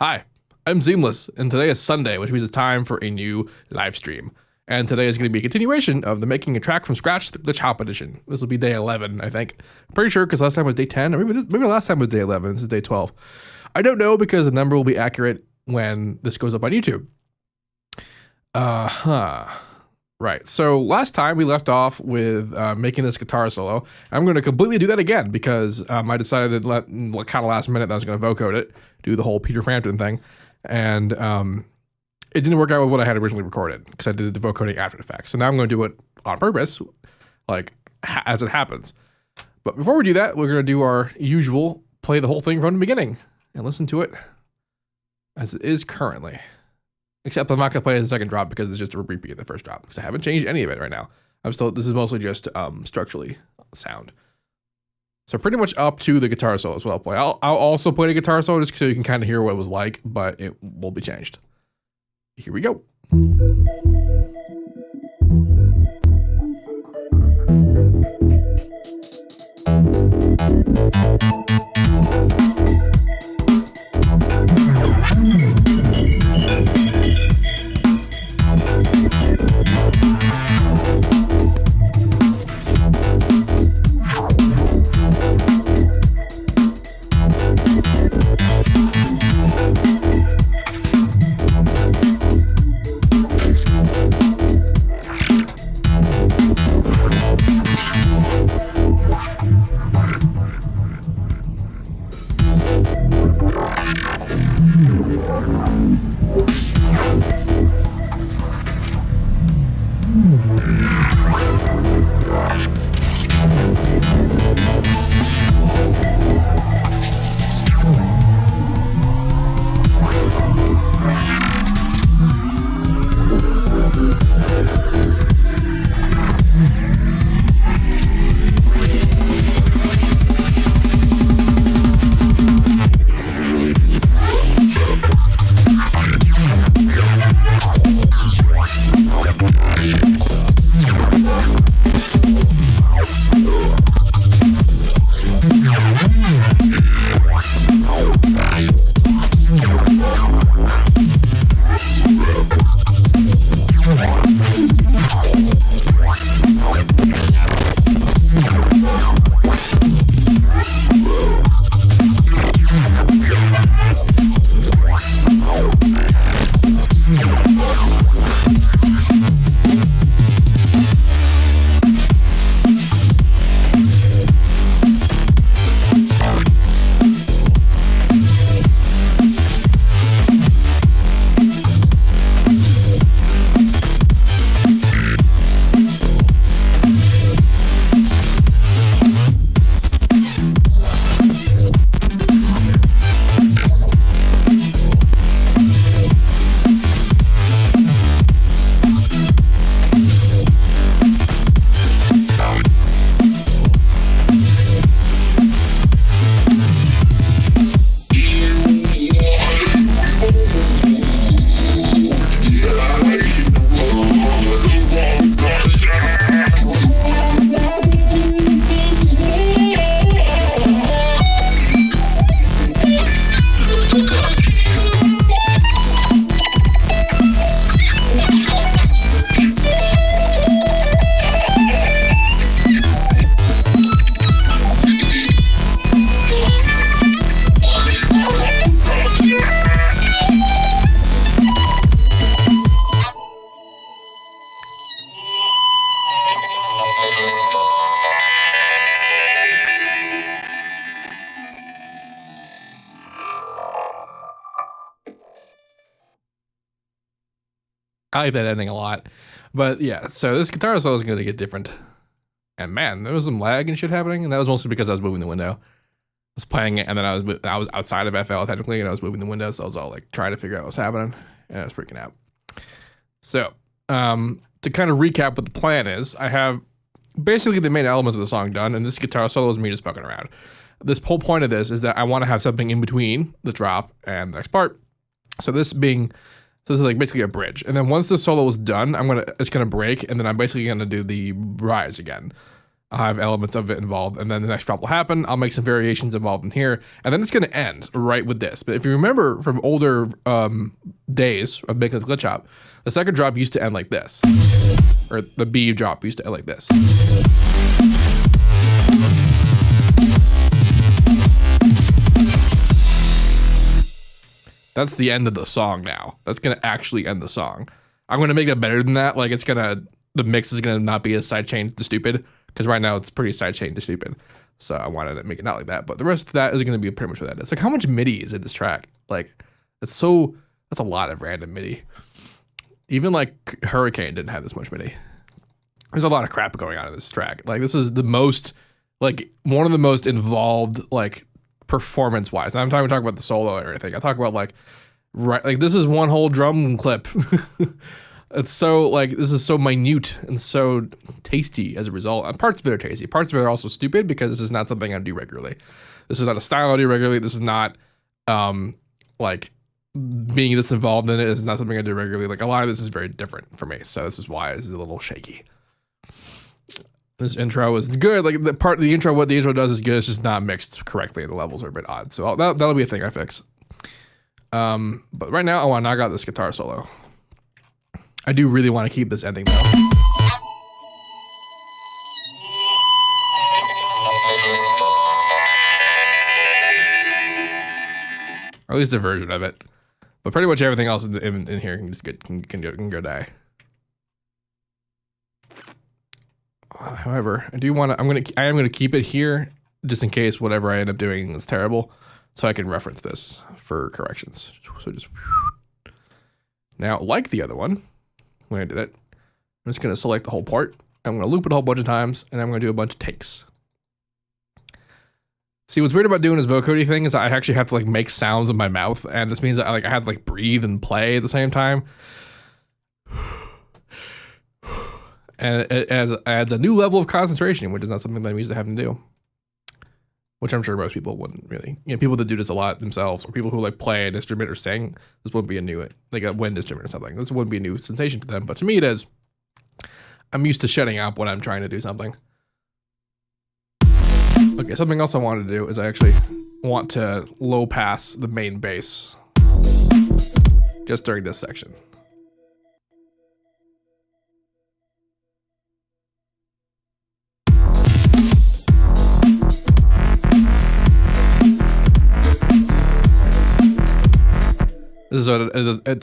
Hi, I'm Seamless, and today is Sunday, which means it's time for a new live stream. And today is going to be a continuation of the Making a Track from Scratch the Glitch Hop edition. This will be day 11, I think. Pretty sure, because last time was day 10, or maybe last time was day 11. This is day 12. I don't know, because the number will be accurate when this goes up on YouTube. Right, so last time we left off with making this guitar solo. I'm going to completely do that again, because I decided kind of last minute that I was going to vocode it, do the whole Peter Frampton thing, and it didn't work out with what I had originally recorded, because I did the vocoding after the fact. So now I'm going to do it on purpose, like as it happens. But before we do that, we're going to do our usual play the whole thing from the beginning and listen to it as it is currently. Except I'm not going to play the second drop because it's just a repeat of the first drop, because I haven't changed any of it right now. This is mostly just structurally sound. So pretty much up to the guitar solo is what I'll play. I'll also play the guitar solo just so you can kind of hear what it was like, but it will be changed. Here we go. I like that ending a lot. But yeah, so this guitar solo is going to get different. And man, there was some lag and shit happening, and that was mostly because I was moving the window. I was playing it, and then I was outside of FL technically, and I was moving the window, so I was all like trying to figure out what was happening, and I was freaking out. So, to kind of recap what the plan is, I have basically the main elements of the song done, and this guitar solo is me just fucking around. This whole point of this is that I want to have something in between the drop and the next part. So this is like basically a bridge, and then once the solo is done, it's gonna break, and then I'm basically gonna do the rise again. I'll have elements of it involved, and then the next drop will happen. I'll make some variations involved in here, and then it's going to end right with this. But if you remember from older days of making this glitch hop, the second drop used to end like this, or the B drop used to end like this. That's the end of the song now. That's going to actually end the song. I'm going to make that better than that. Like, the mix is going to not be as sidechained to stupid, because right now it's pretty sidechained to stupid. So I wanted to make it not like that. But the rest of that is going to be pretty much what that is. Like, how much MIDI is in this track? Like, that's a lot of random MIDI. Even like Hurricane didn't have this much MIDI. There's a lot of crap going on in this track. Like, this is the most, like, one of the most involved, like, performance-wise. And I'm not even talking about the solo or anything. I talk about, like, right, like, this is one whole drum clip. It's so, like, this is so minute and so tasty as a result. And parts of it are tasty. Parts of it are also stupid because this is not something I do regularly. This is not a style I do regularly. This is not, like, being this involved in it is not something I do regularly. Like, a lot of this is very different for me. So this is why this is a little shaky. This intro is good. Like, what the intro does is good. It's just not mixed correctly. The levels are a bit odd. So that'll be a thing I fix. But right now I want to knock out this guitar solo. I do really want to keep this ending though. Or at least a version of it. But pretty much everything else in here can just can go die. However, I am gonna keep it here just in case whatever I end up doing is terrible, so I can reference this for corrections. So just now, like the other one, when I did it, I'm just gonna select the whole part. I'm gonna loop it a whole bunch of times, and I'm gonna do a bunch of takes. See, what's weird about doing this vocoding thing is I actually have to like make sounds with my mouth, and this means that I have to like breathe and play at the same time. And it adds a new level of concentration, which is not something that I'm used to having to do. Which I'm sure most people wouldn't really. You know, people that do this a lot themselves, or people who like play an instrument or sing, this wouldn't be a new, like a wind instrument or something. This wouldn't be a new sensation to them, but to me it is. I'm used to shutting up when I'm trying to do something. Okay, something else I wanted to do is I actually want to low pass the main bass just during this section. This is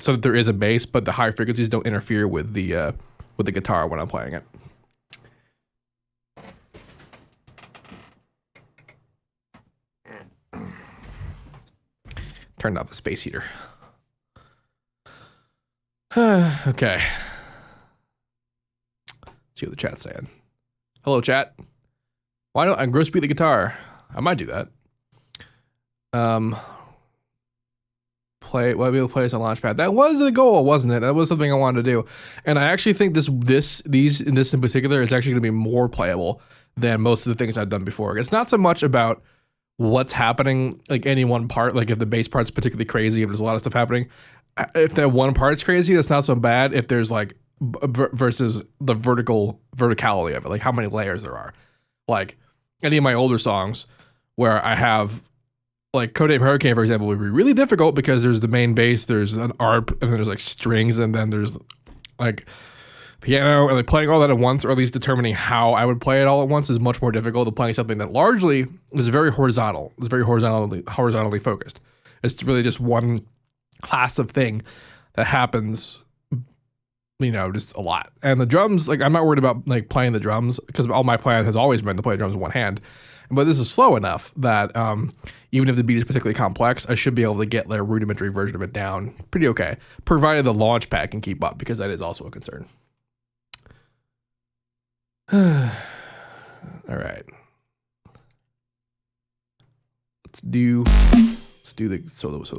so that there is a bass, but the high frequencies don't interfere with the guitar when I'm playing it. Turned off the space heater. Okay. See what the chat's saying. Hello, chat. Why don't I gross beat the guitar? I might do that. Be able to play this on Launchpad. That was the goal, wasn't it? That was something I wanted to do, and I actually think this in particular is actually going to be more playable than most of the things I've done before. It's not so much about what's happening, like any one part. Like if the bass part's particularly crazy, if there's a lot of stuff happening, if that one part's crazy, that's not so bad. If there's like versus the verticality of it, like how many layers there are. Like any of my older songs where I have. Like Codename Hurricane, for example, would be really difficult because there's the main bass, there's an ARP, and then there's like strings, and then there's like piano, and like playing all that at once, or at least determining how I would play it all at once is much more difficult than playing something that largely is very horizontal. It's very horizontally focused. It's really just one class of thing that happens, you know, just a lot. And the drums, like I'm not worried about like playing the drums because all my plan has always been to play drums with one hand. But this is slow enough that even if the beat is particularly complex, I should be able to get their rudimentary version of it down pretty okay, provided the launch pad can keep up, because that is also a concern. All right. Let's do the solos.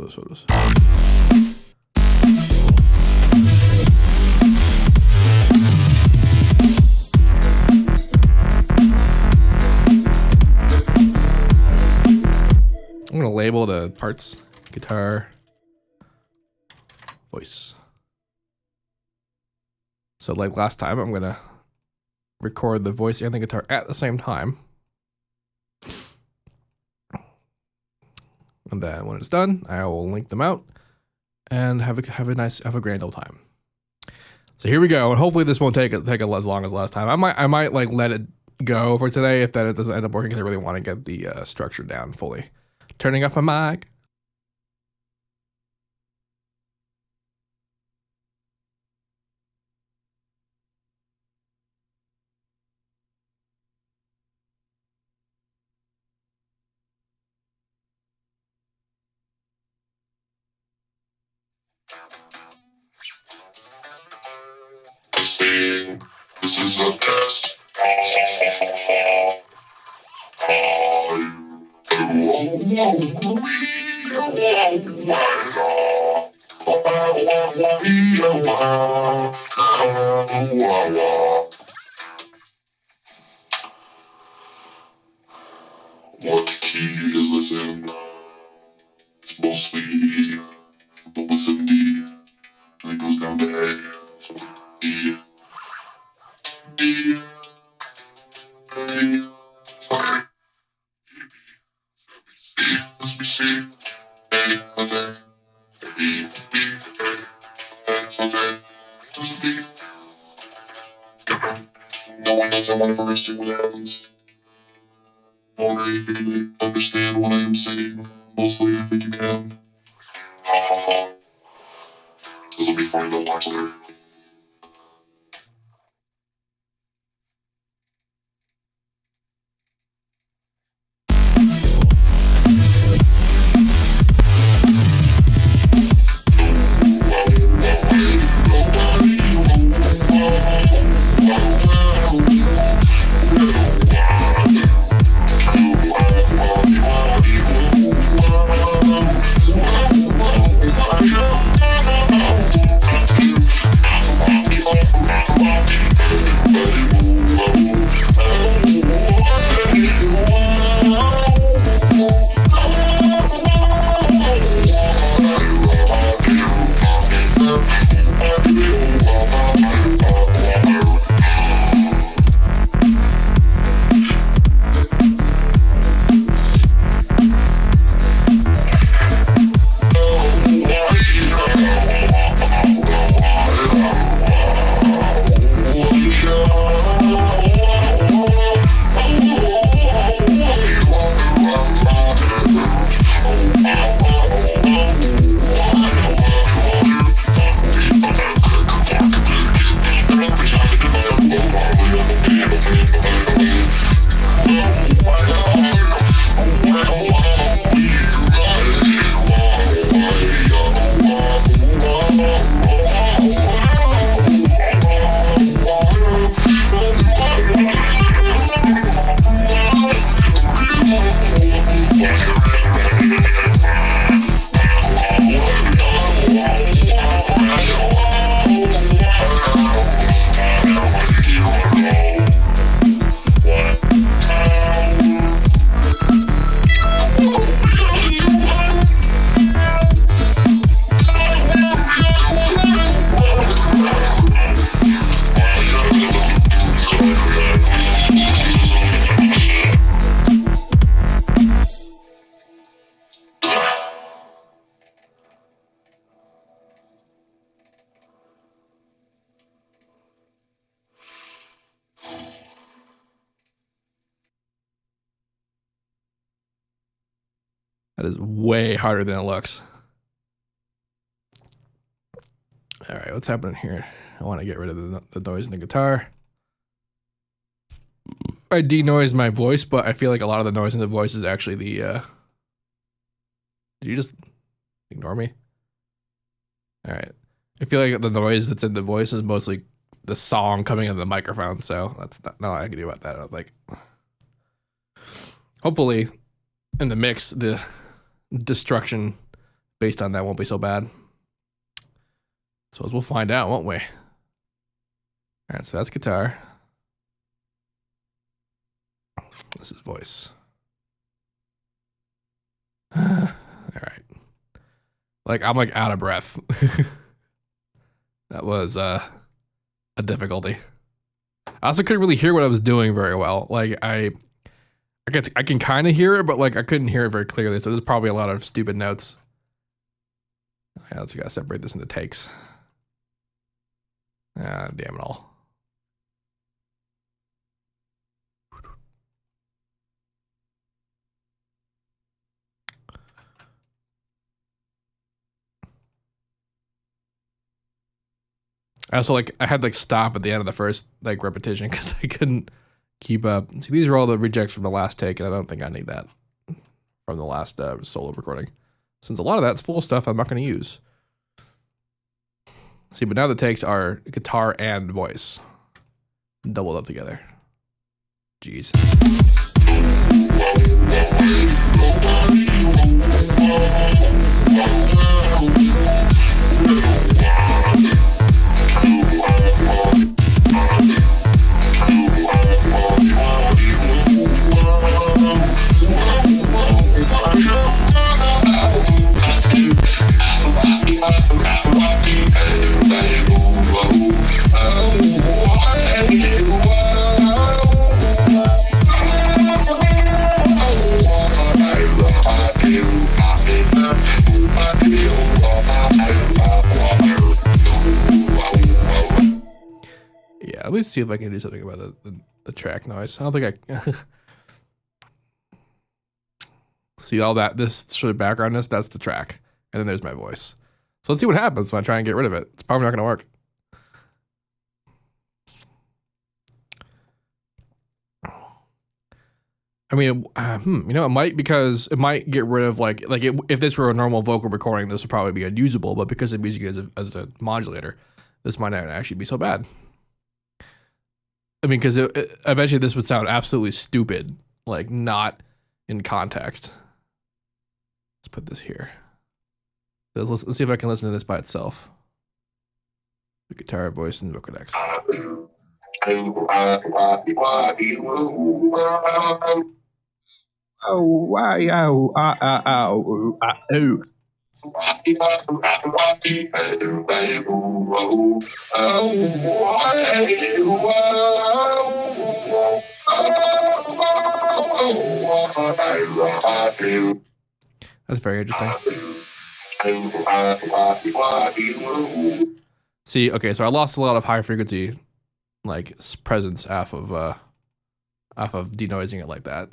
I'm gonna label the parts: guitar, voice. So like last time, I'm gonna record the voice and the guitar at the same time. And then when it's done, I will link them out and have a grand old time. So here we go, and hopefully this won't take as long as last time. I might like let it go for today if that it doesn't end up working, because I really want to get the structure down fully. Turning off my mic. Testing. This is a test. What key is this in? It's mostly E, but listen D, and it goes down to A. So E, D, A, sorry, C, this be C, A, that's A, E, B, A, so that's A, this is D. No one does that whenever I see what happens. I wonder if you can understand what I am saying. Mostly, I think you can. Ha ha ha. This will be funny to watch later. That is way harder than it looks. All right, what's happening here? I want to get rid of the noise in the guitar. I denoise my voice, but I feel like a lot of the noise in the voice is actually the... Did you just ignore me? All right. I feel like the noise that's in the voice is mostly the song coming in the microphone, so that's not I can do about that, I don't think. Hopefully, in the mix, the destruction based on that won't be so bad. Suppose we'll find out, won't we? All right, so that's guitar. This is voice. All right. Like, I'm like out of breath. That was a difficulty. I also couldn't really hear what I was doing very well. Like I can kind of hear it, but like I couldn't hear it very clearly. So there's probably a lot of stupid notes. Yeah, let's gotta separate this into takes. Ah, damn it all. I also I had stop at the end of the first repetition because I couldn't keep up. See, these are all the rejects from the last take, and I don't think I need that from the last solo recording, since a lot of that's full stuff I'm not going to use. See, but now the takes are guitar and voice doubled up together. Jeez. Yeah, let me see if I can do something about the track noise. I don't think I see all that. This sort of background noise, that's the track. And then there's my voice. So let's see what happens when I try and get rid of it. It's probably not going to work. I mean, you know, it might, because it might get rid of if this were a normal vocal recording, this would probably be unusable. But because I'm using it as a modulator, this might not actually be so bad. I mean, because I bet you this would sound absolutely stupid, like not in context. Let's put this here. Let's see if I can listen to this by itself. The guitar, voice, and vocodex. Oh, why, oh, oh. That's very interesting. See, okay, so I lost a lot of high frequency presence off of denoising it like that.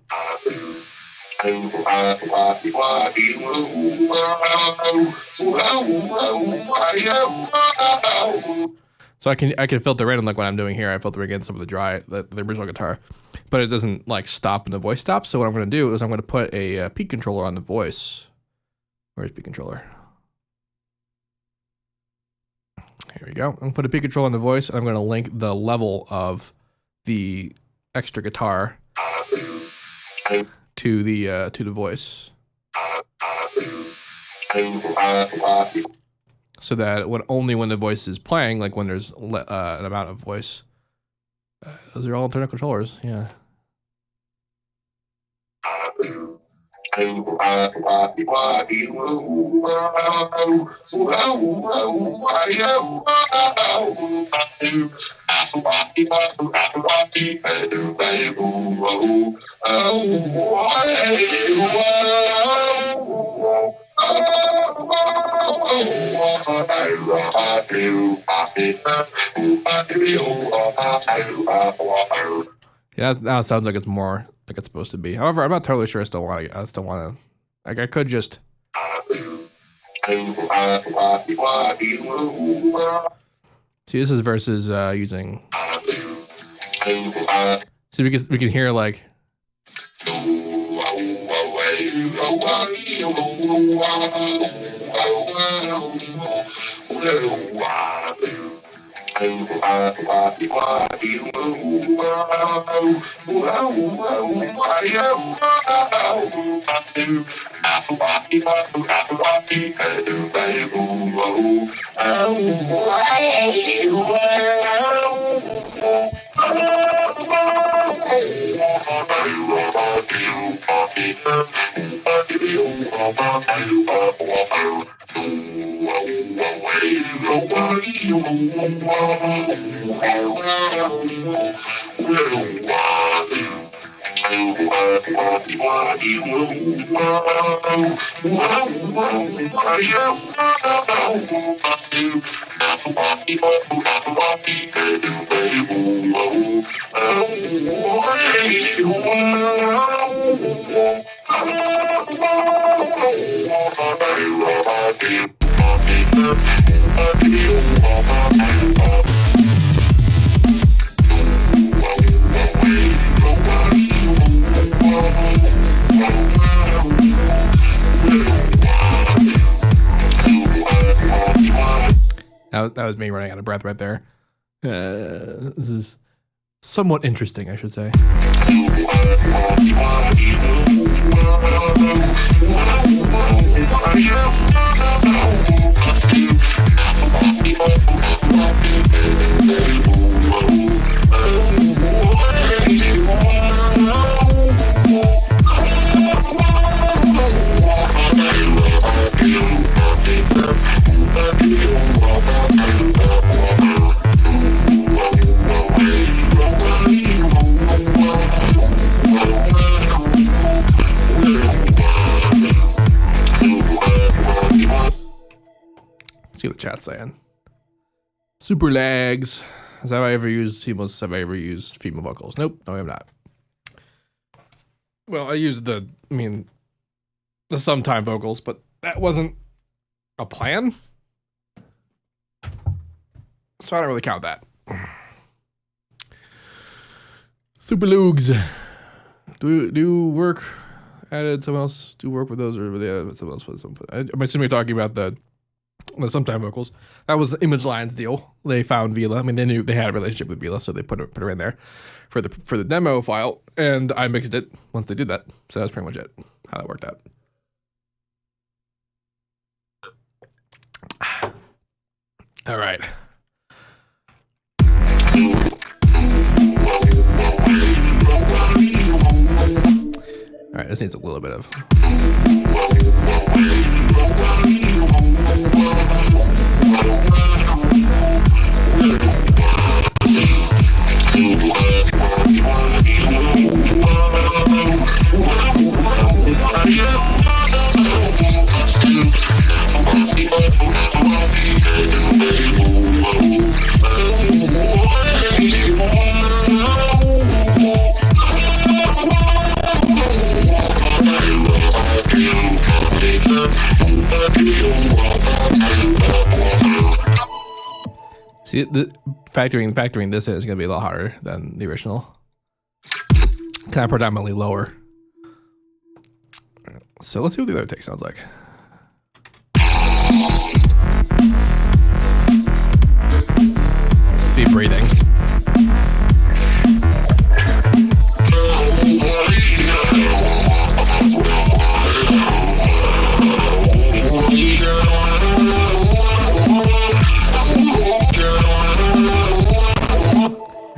So I can filter in, like when I'm doing here, I filter against some of the original guitar, but it doesn't stop when the voice stops. So what I'm going to do is I'm going to put a peak controller on the voice. Where's peak controller? Here we go. I'm going to put a peak controller on the voice, and I'm going to link the level of the extra guitar to the voice, so that only when the voice is playing, like when there's an amount of voice, those are all internal controllers. Yeah. Yeah, now it sounds like it's more like it's supposed to be. However, I'm not totally sure. I still want to. Like, I could just. See, this is versus using. See, we can hear like. That was me running out of breath right there. This is somewhat interesting, I should say. See what the chat's saying. Super lags. Have I ever used Seamless? Have I ever used female vocals? Nope, no, I have not. Well, I used the sometime vocals, but that wasn't a plan. So I don't really count that. Super Lugs. Do work added someone else do work with those, or someone else put some? I'm assuming you're talking about the sometime vocals. That was the Image Lines deal. They found Vila. I mean, they knew they had a relationship with Vila, so they put her in there for the demo file, and I mixed it once they did that. So that's pretty much it. How that worked out. All right. All right, this needs a little bit of. See, factoring this in is going to be a lot harder than the original. Kind of predominantly lower. So let's see what the other take sounds like. Be breathing.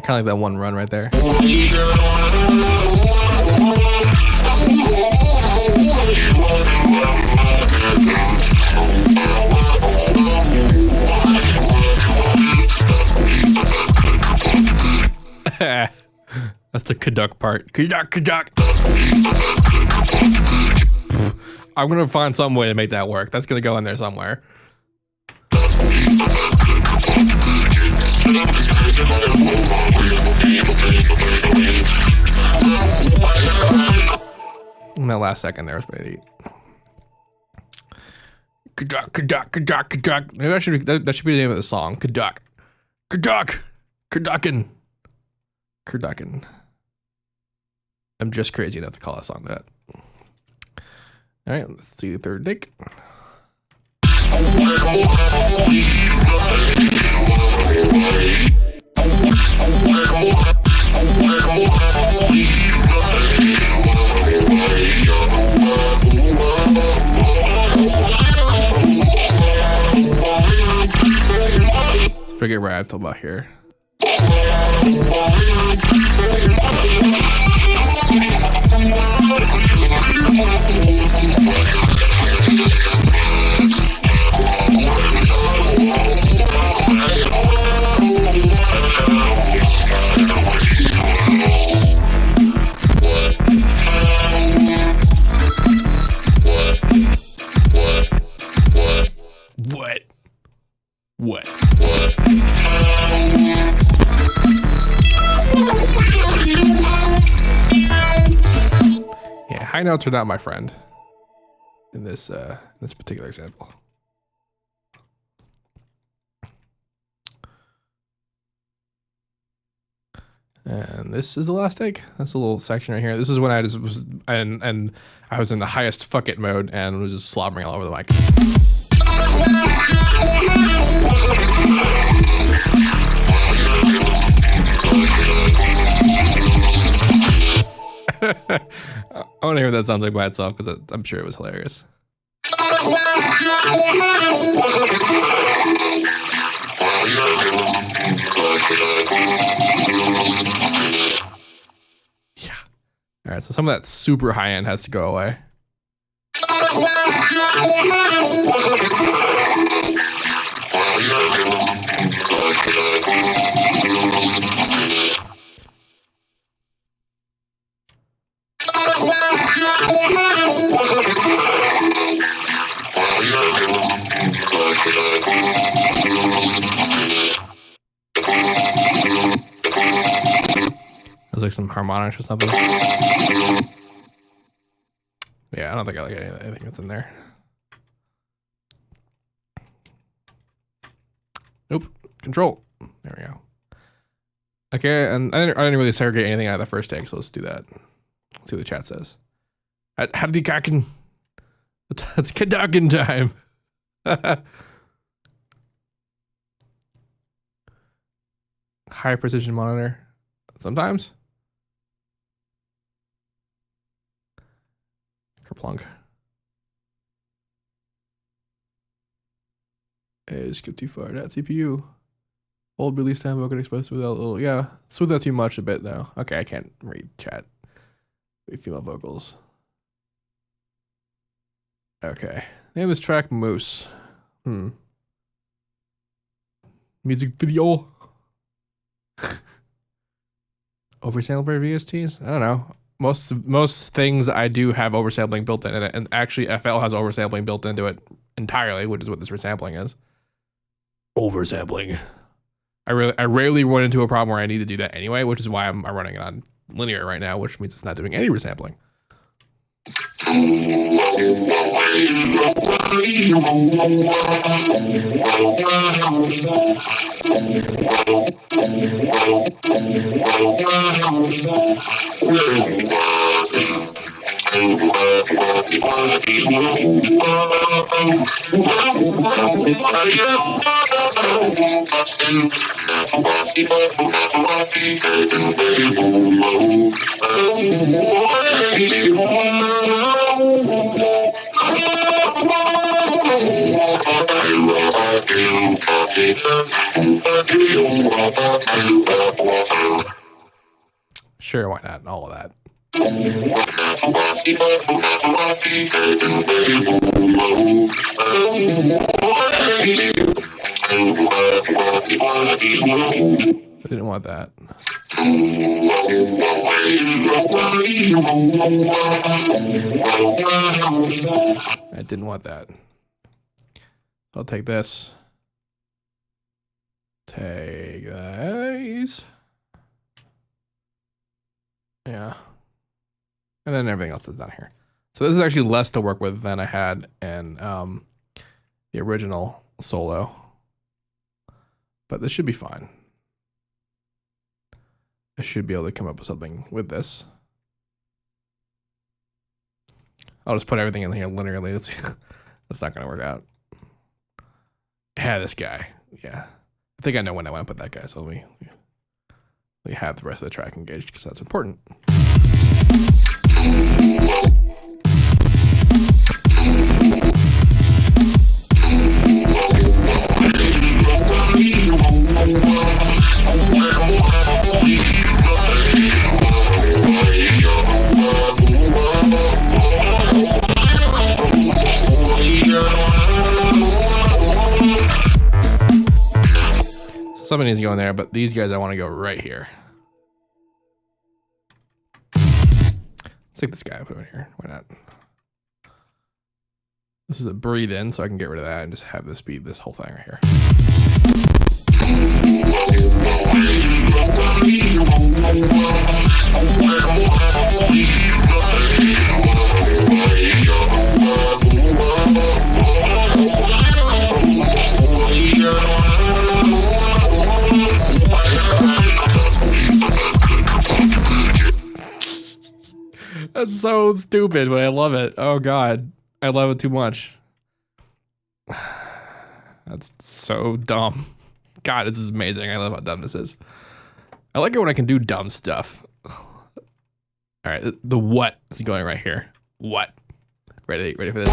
Kind of like that one run right there. That's the kaduk part. Kaduk, kaduk. I'm gonna find some way to make that work. That's gonna go in there somewhere. And that last second there was pretty neat. Kaduk, kaduk, kaduk, kaduk. Maybe that should be the name of the song. Kaduk. Kaduk. Kadukin. Kadukin. I'm just crazy enough to call a song that. Alright, let's see the third take. Let's figure where I have to about here. What? What? Yeah, high notes are not my friend in this particular example. And this is the last take. That's a little section right here. This is when I just was and I was in the highest fuck it mode and was just slobbering all over the mic. I want to hear what that sounds like by itself because I'm sure it was hilarious. Yeah. All right, so some of that super high end has to go away. There's like some harmonics or something. Yeah, I don't think I like anything that's in there. Nope. Control. There we go. Okay, and I didn't really segregate anything out of the first take, so let's do that. Let's see what the chat says. Howdy kacken. It's Kadocken time. High precision monitor. Sometimes. Kerplunk. Hey, skip too far. That CPU. Old release time, vocal expressed without a little. Yeah, smooth that too much a bit though. Okay, I can't read chat. Female vocals. Okay. Name this track Moose. Music video. Oversampled by VSTs? I don't know. Most things I do have oversampling built in it, and actually FL has oversampling built into it entirely, which is what this resampling is. Oversampling. I rarely run into a problem where I need to do that anyway, which is why I'm running it on linear right now, which means it's not doing any resampling. Sure, why not? All of that. I didn't want that. I didn't want that. I'll take this. Take these. Yeah. And then everything else is down here. So this is actually less to work with than I had in the original solo. But this should be fine. I should be able to come up with something with this. I'll just put everything in here linearly. Let's see. That's not going to work out. Yeah, this guy. Yeah. I think I know when I want to put that guy. So let me have the rest of the track engaged because that's important. Something needs to go in there, but these guys I want to go right here. Let's take this guy, put him in here. Why not? This is a breathe in, so I can get rid of that and just have this be this whole thing right here. That's so stupid, but I love it. Oh god, I love it too much. That's so dumb. God, this is amazing. I love how dumb this is. I like it when I can do dumb stuff. All right, the what is going right here. What? Ready for this?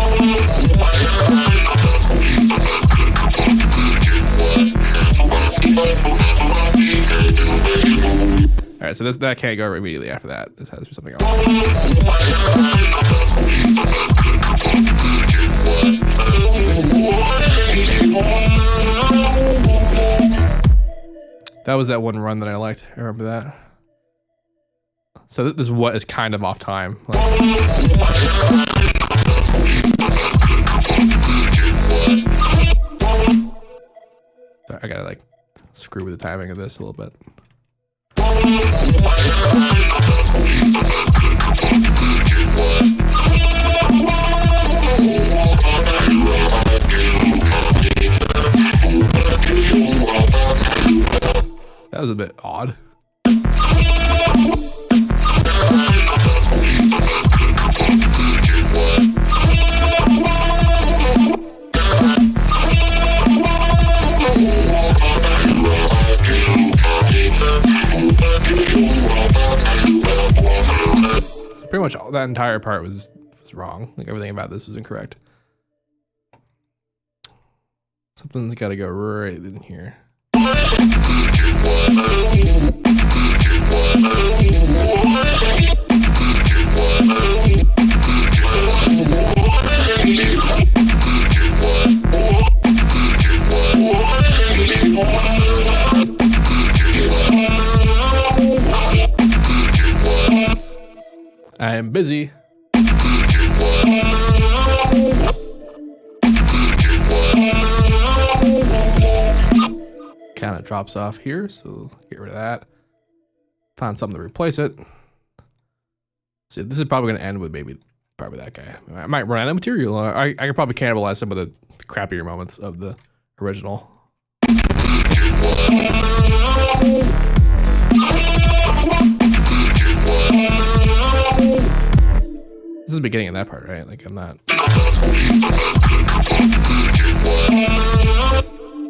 All right, so that can't go immediately after that. This has to be something else. That was that one run that I liked. I remember that. So this what is kind of off time. Like, I gotta like screw with the timing of this a little bit. That was a bit odd. Pretty much that entire part was wrong. Like everything about this was incorrect. Something's got to go right in here. I am busy. Kind of drops off here, so get rid of that. Find something to replace it. So this is probably going to end with probably that guy. I might run out of material. I could probably cannibalize some of the crappier moments of the original. This is the beginning of that part, right? Like I'm not.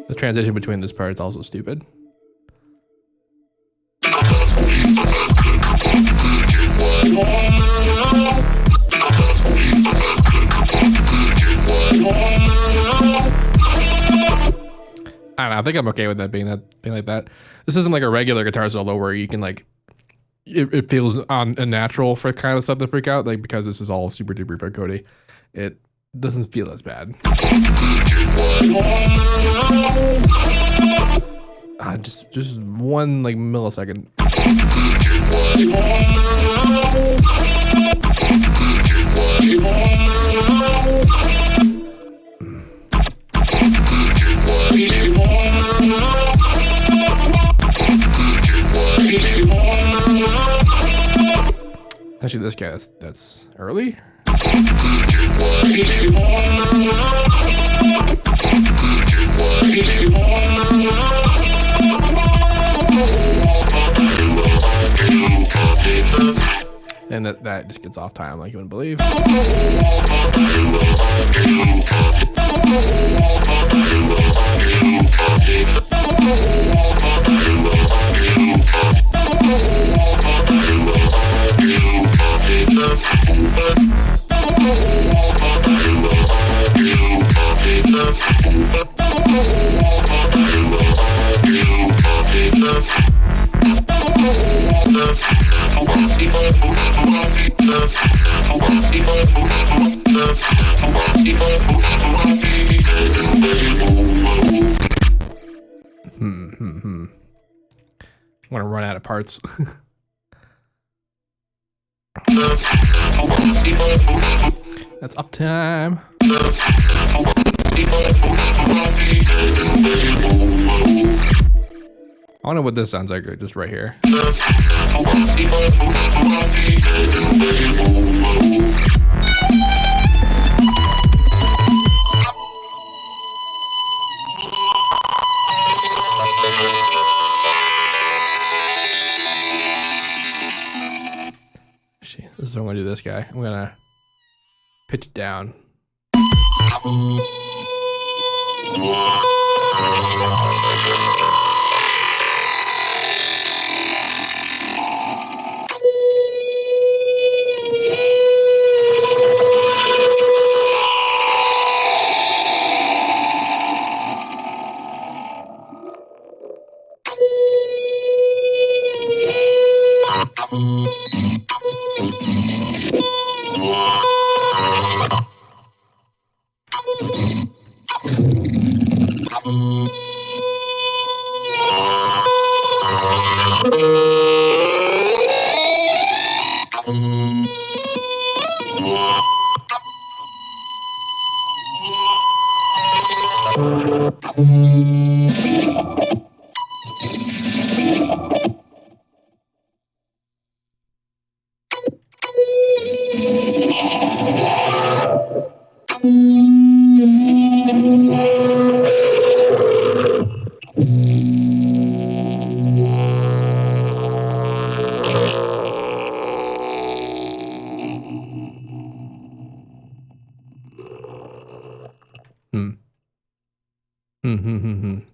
The transition between this part is also stupid. I don't know, I think I'm okay with that being like that. This isn't like a regular guitar solo where you can like it feels unnatural for kind of stuff to freak out, like because this is all super duper vocody. It doesn't feel as bad. Just one like millisecond. Actually, this guy, that's early. And that just gets off time like you wouldn't believe. I'm gonna run out of parts. That's off time. I wonder what this sounds like just right here. This is what I'm gonna do. This guy, I'm gonna pitch it down.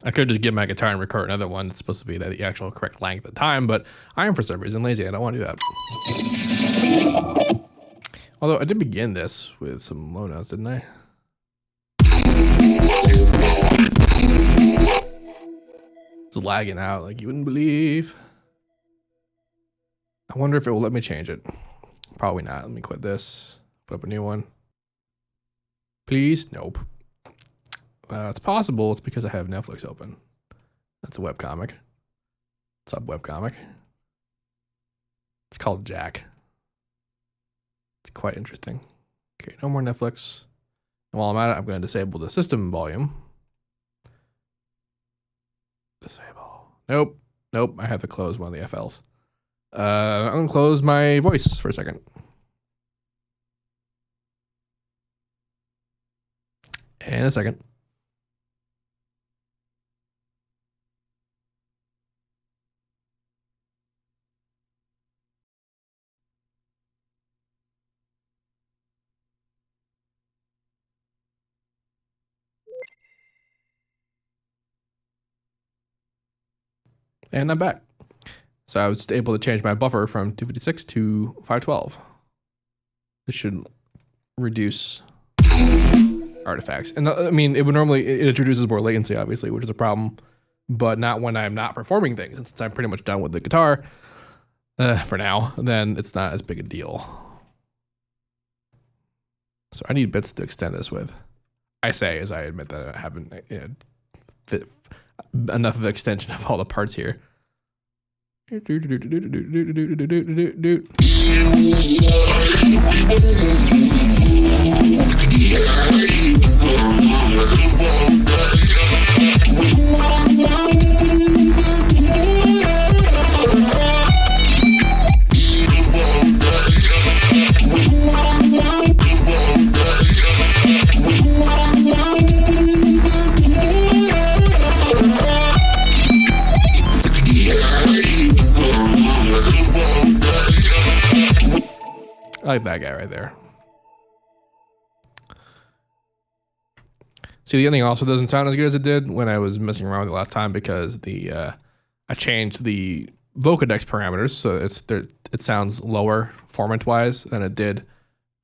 I could just get my guitar and record another one. It's supposed to be the actual correct length at the time, but I am for some reason lazy. I don't want to do that. Although I did begin this with some low notes, didn't I? It's lagging out like you wouldn't believe. I wonder if it will let me change it. Probably not. Let me quit this. Put up a new one. Please? Nope. It's possible it's because I have Netflix open. That's a webcomic. What's up, webcomic? It's called Jack. It's quite interesting. Okay, no more Netflix. And while I'm at it, I'm going to disable the system volume. Disable. Nope. Nope. I have to close one of the FLs. I'm going to close my voice for a second. And a second. And I'm back. So I was just able to change my buffer from 256 to 512. This should reduce artifacts. And I mean, it would normally, it introduces more latency, obviously, which is a problem, but not when I'm not performing things. And since I'm pretty much done with the guitar for now, then it's not as big a deal. So I need bits to extend this with. I say as I admit that I haven't fit enough of an extension of all the parts here. I like that guy right there. See, the ending also doesn't sound as good as it did when I was messing around with it last time because the I changed the vocodex parameters, so it sounds lower format wise than it did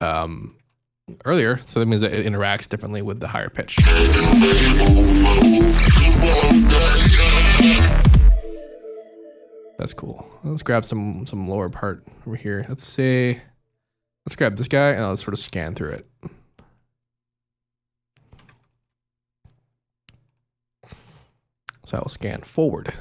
earlier. So that means that it interacts differently with the higher pitch. That's cool. Let's grab some lower part over here. Let's grab this guy and let's sort of scan through it. So I'll scan forward.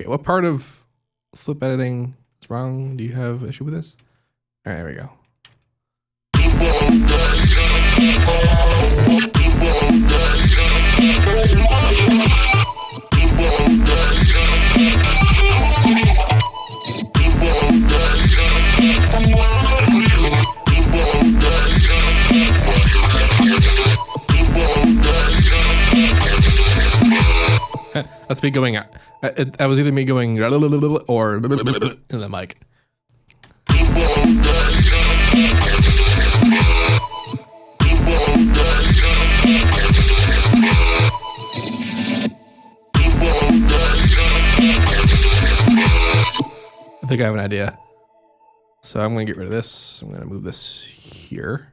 Okay, what part of slip editing is wrong? Do you have issue with this? All right, there we go. That's me going. That was either me going or in the mic. I think I have an idea. So I'm gonna get rid of this. I'm gonna move this here.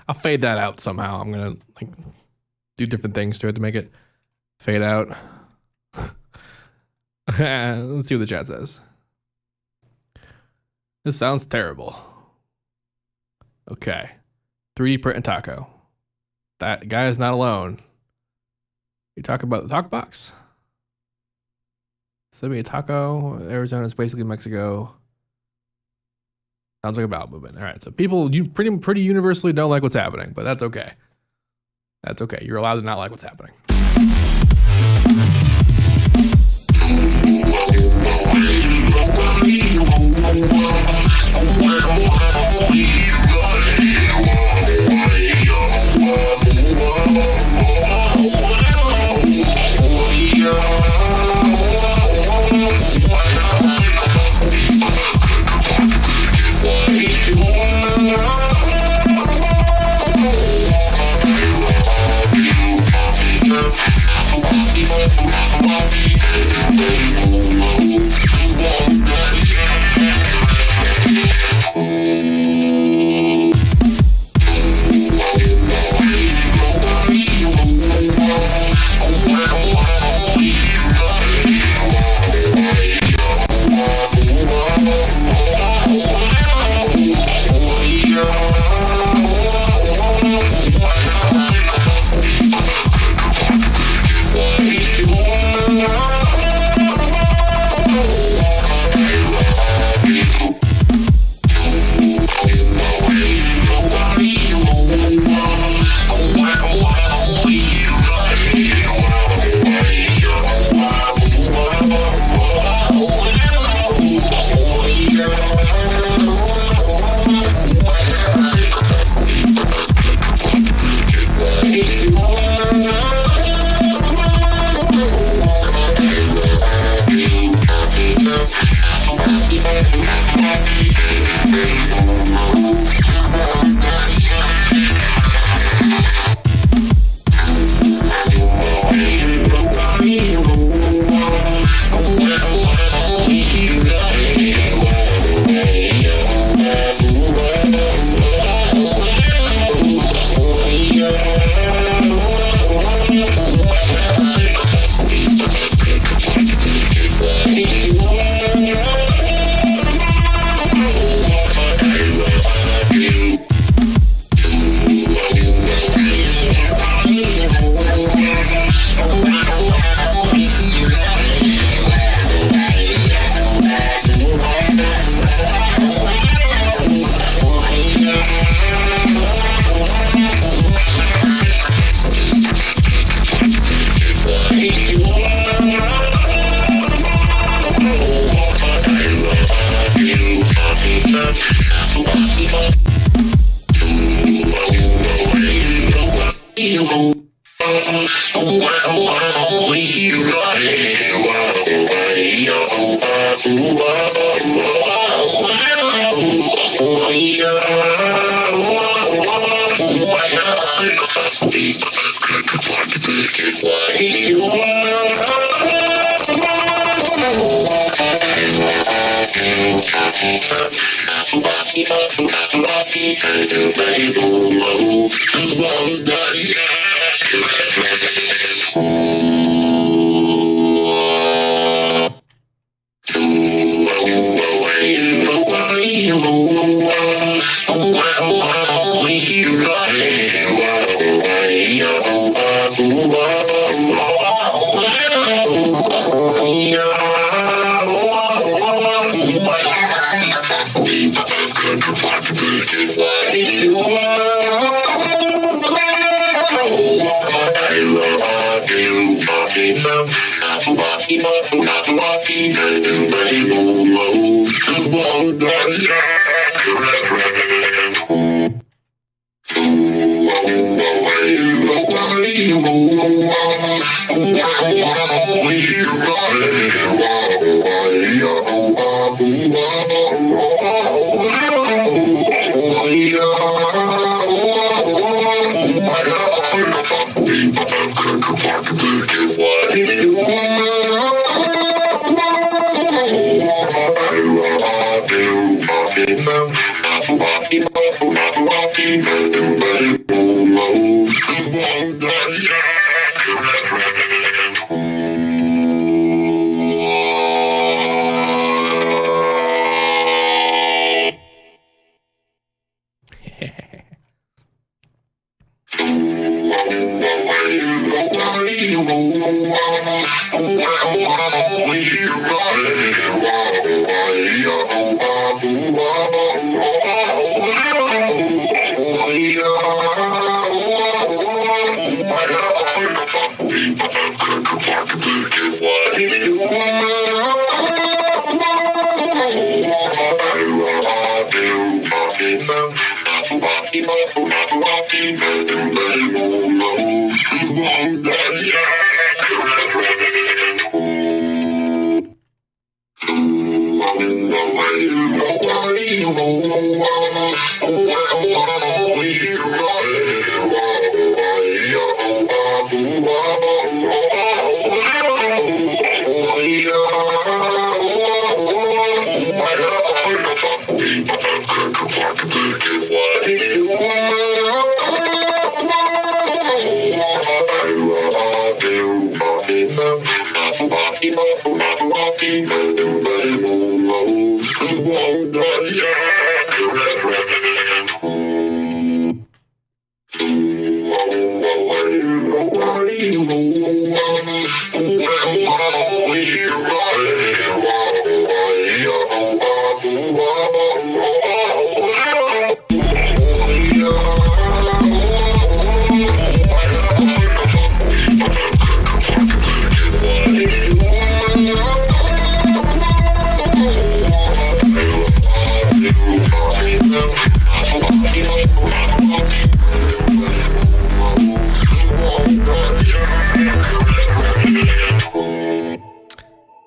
I'll fade that out somehow. I'm gonna like do different things to it to make it fade out. Let's see what the chat says. This sounds terrible. Okay. 3D print and taco. That guy is not alone. You talk about the talk box? Send me a taco. Arizona is basically Mexico. Sounds like a bowel movement. All right, so people, you pretty universally don't like what's happening, but that's okay. That's okay. You're allowed to not like what's happening.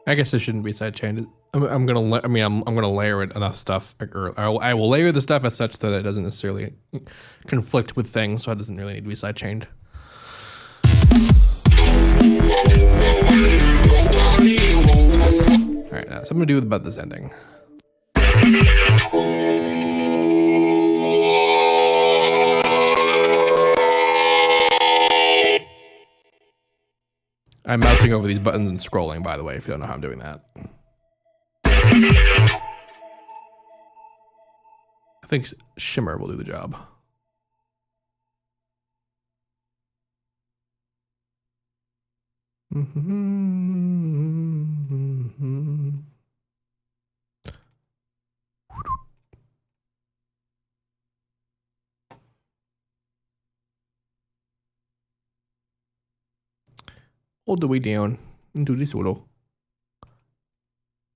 I guess it shouldn't be sidechained. I'm gonna layer it enough stuff, or I will layer the stuff as such that it doesn't necessarily conflict with things, so it doesn't really need to be sidechained. All right, now something to do about this ending. I'm mousing over these buttons and scrolling, by the way, if you don't know how I'm doing that. I think Shimmer will do the job. What do we down into this solo?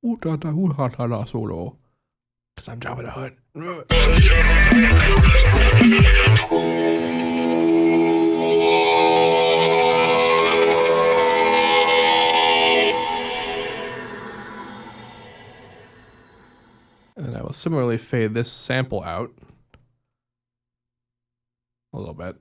Solo. Because I'm Jabba the Hutt. And then I will similarly fade this sample out a little bit.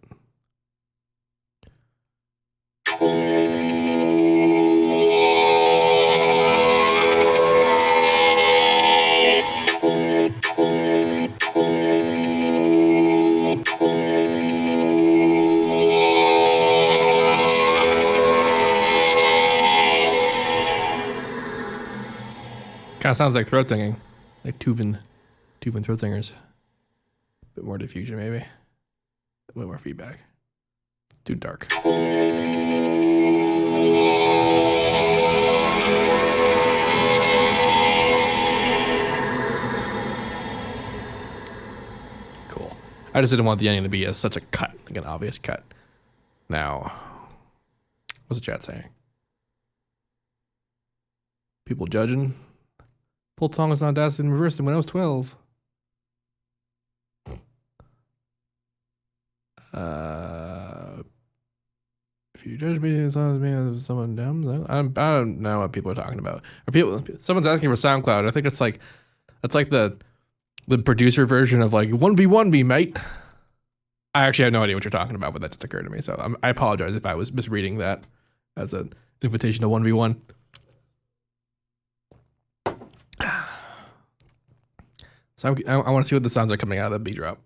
Kind of sounds like throat singing, like Tuvan throat singers. A bit more diffusion, maybe. A bit more feedback. Too dark. Cool. I just didn't want the ending to be such a cut, like an obvious cut. Now, what's the chat saying? People judging. Pulled songs on Audacity and reversed them when I was 12. If you judge me as long as me as someone dumb, I don't know what people are talking about. Someone's asking for SoundCloud. I think it's like that's like the producer version of like 1v1 me, mate. I actually have no idea what you're talking about, but that just occurred to me. So I apologize if I was misreading that as an invitation to 1v1. So I want to see what the sounds are coming out of the B drop.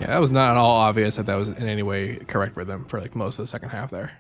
That was not at all obvious that was in any way correct rhythm for like most of the second half there.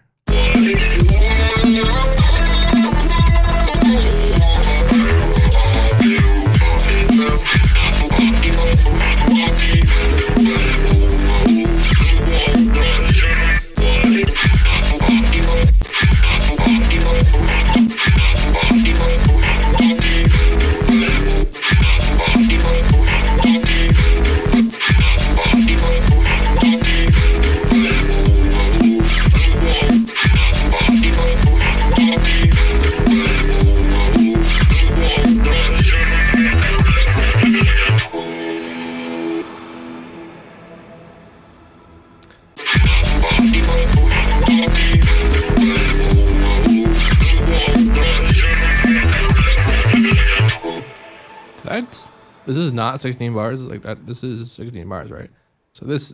This is not 16 bars like that. This is 16 bars, right? So this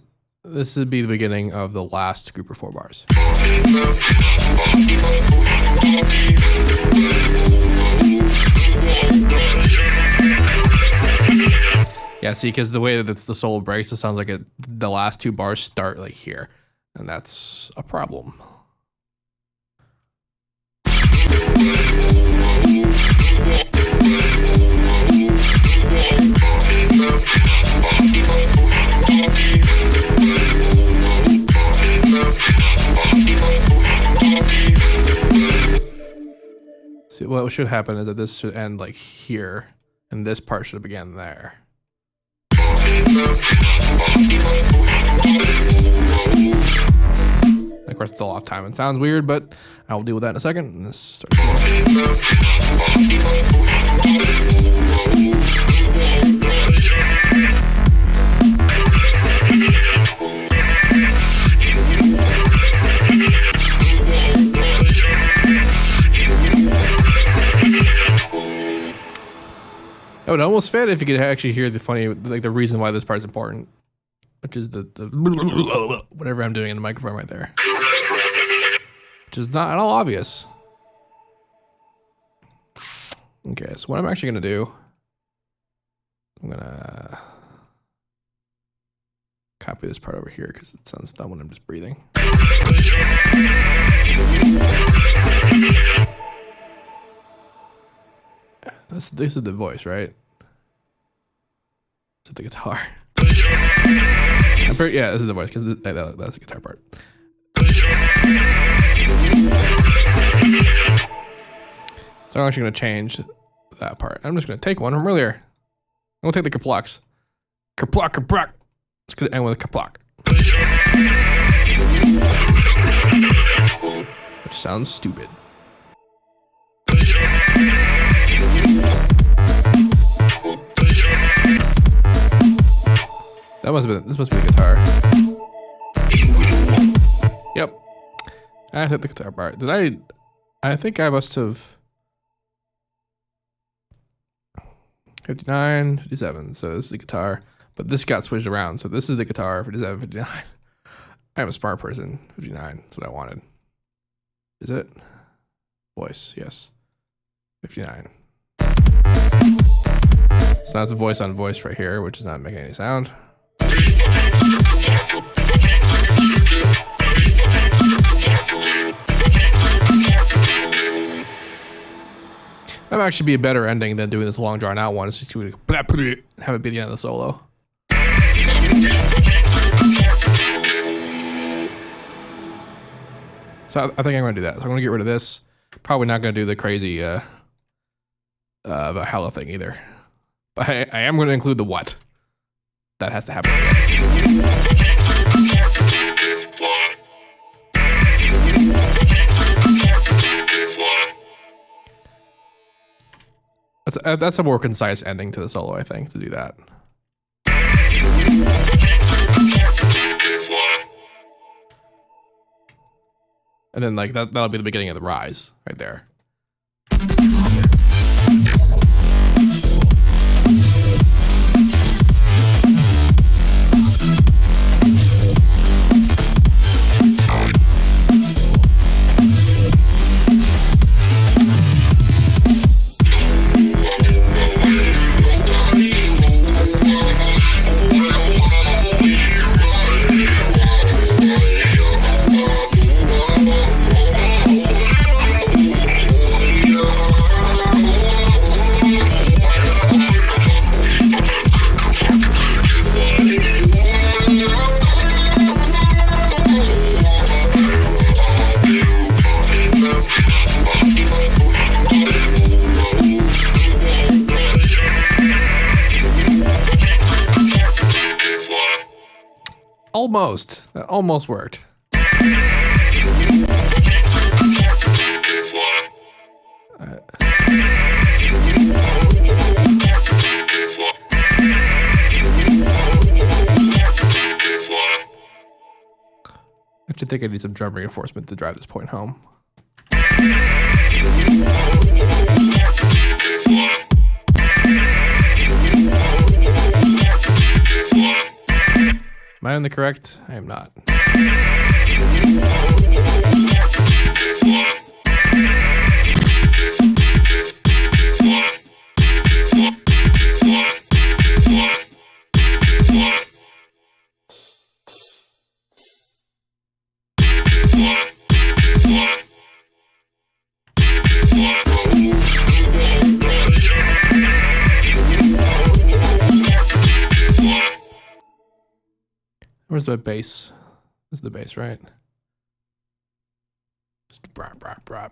would be the beginning of the last group of 4 bars. Yeah, see, because the way that the solo breaks, it sounds like the last 2 bars start like here, and that's a problem. See, what should happen is that this should end like here, and this part should have began there. Of course, it's all off time and sounds weird, but I will deal with that in a second. And this starts It would almost fit if you could actually hear the funny, like the reason why this part's important, which is the whatever I'm doing in the microphone right there, which is not at all obvious. Okay, so what I'm actually gonna do, I'm gonna copy this part over here because it sounds dumb when I'm just breathing. This is the voice, right? Is it the guitar? Yeah, this is the voice because that's the guitar part. So I'm actually going to change that part. I'm just going to take one from earlier. I'm going to take the kaplocks. Kaplock, kaplock. It's going to end with a kaplock. Which sounds stupid. This must be the guitar. Yep. I hit the guitar part. I think I must have 59, 57. So this is the guitar, but this got switched around. So this is the guitar, 57, 59. I'm a smart person. 59. That's what I wanted. Is it? Voice, yes. 59. So that's a voice on voice right here, which is not making any sound. That would actually be a better ending than doing this long drawn out one. It's just to have it be the end of the solo. So I think I'm going to do that. So I'm going to get rid of this. Probably not going to do the crazy Valhalla thing either. But I am going to include the what. That has to happen again. That's a more concise ending to the solo, I think, to do that. And then like that'll be the beginning of the rise right there. Almost. That almost worked. I actually think I need some drum reinforcement to drive this point home. Am I on the correct? I am not. Where's the bass? This is the bass, right? Just brap, brap, brap.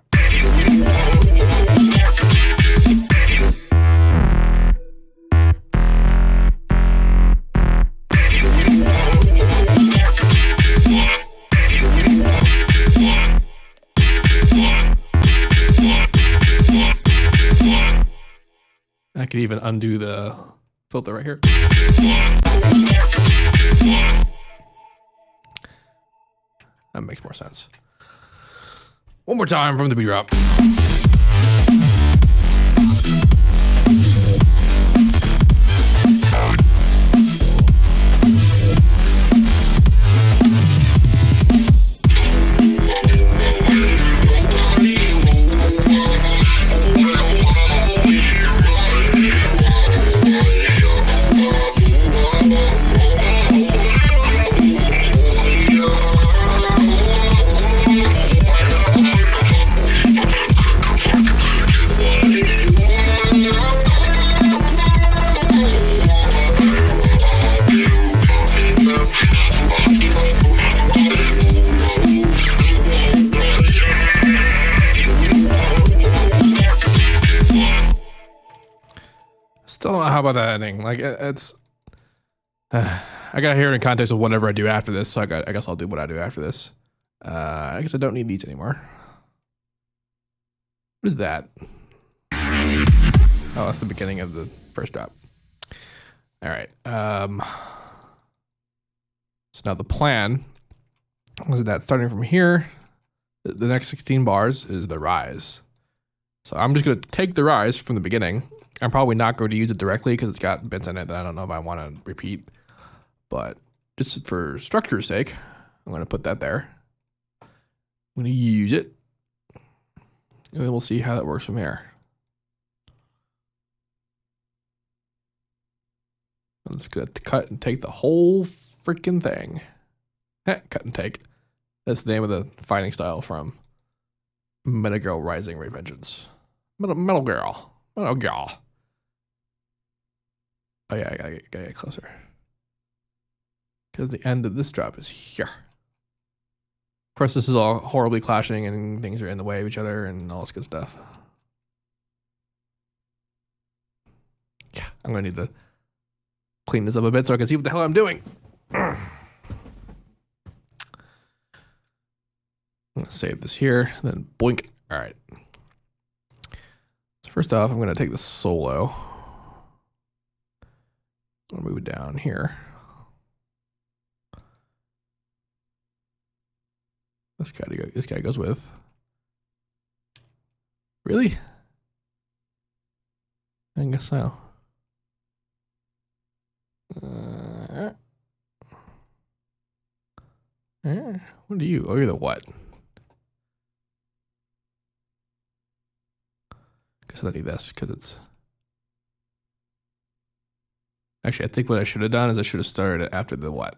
I could even undo the filter right here. That makes more sense. One more time from the beat drop. How about that ending? Like it's. I gotta hear it in context of whatever I do after this. So I guess I'll do what I do after this. I guess I don't need these anymore. What is that? Oh, that's the beginning of the first drop. All right. So now the plan was that starting from here, the next 16 bars is the rise. So I'm just going to take the rise from the beginning. I'm probably not going to use it directly because it's got bits in it that I don't know if I want to repeat. But just for structure's sake, I'm going to put that there. I'm going to use it. And then we'll see how that works from here. I'm just going to cut and take the whole freaking thing. Cut and take. That's the name of the fighting style from Metal Girl Rising Revengeance. Metal Girl. Metal Girl. Oh yeah, I gotta get closer. Because the end of this drop is here. Of course, this is all horribly clashing and things are in the way of each other and all this good stuff. Yeah, I'm gonna need to clean this up a bit so I can see what the hell I'm doing. I'm gonna save this here, then boink. All right. So first off, I'm gonna take the solo. I'll move it down here. This guy goes with. Really? I guess so. What are you? Oh, you're the what? Guess I don't need this because it's. Actually, I think what I should have done is I should have started it after the what,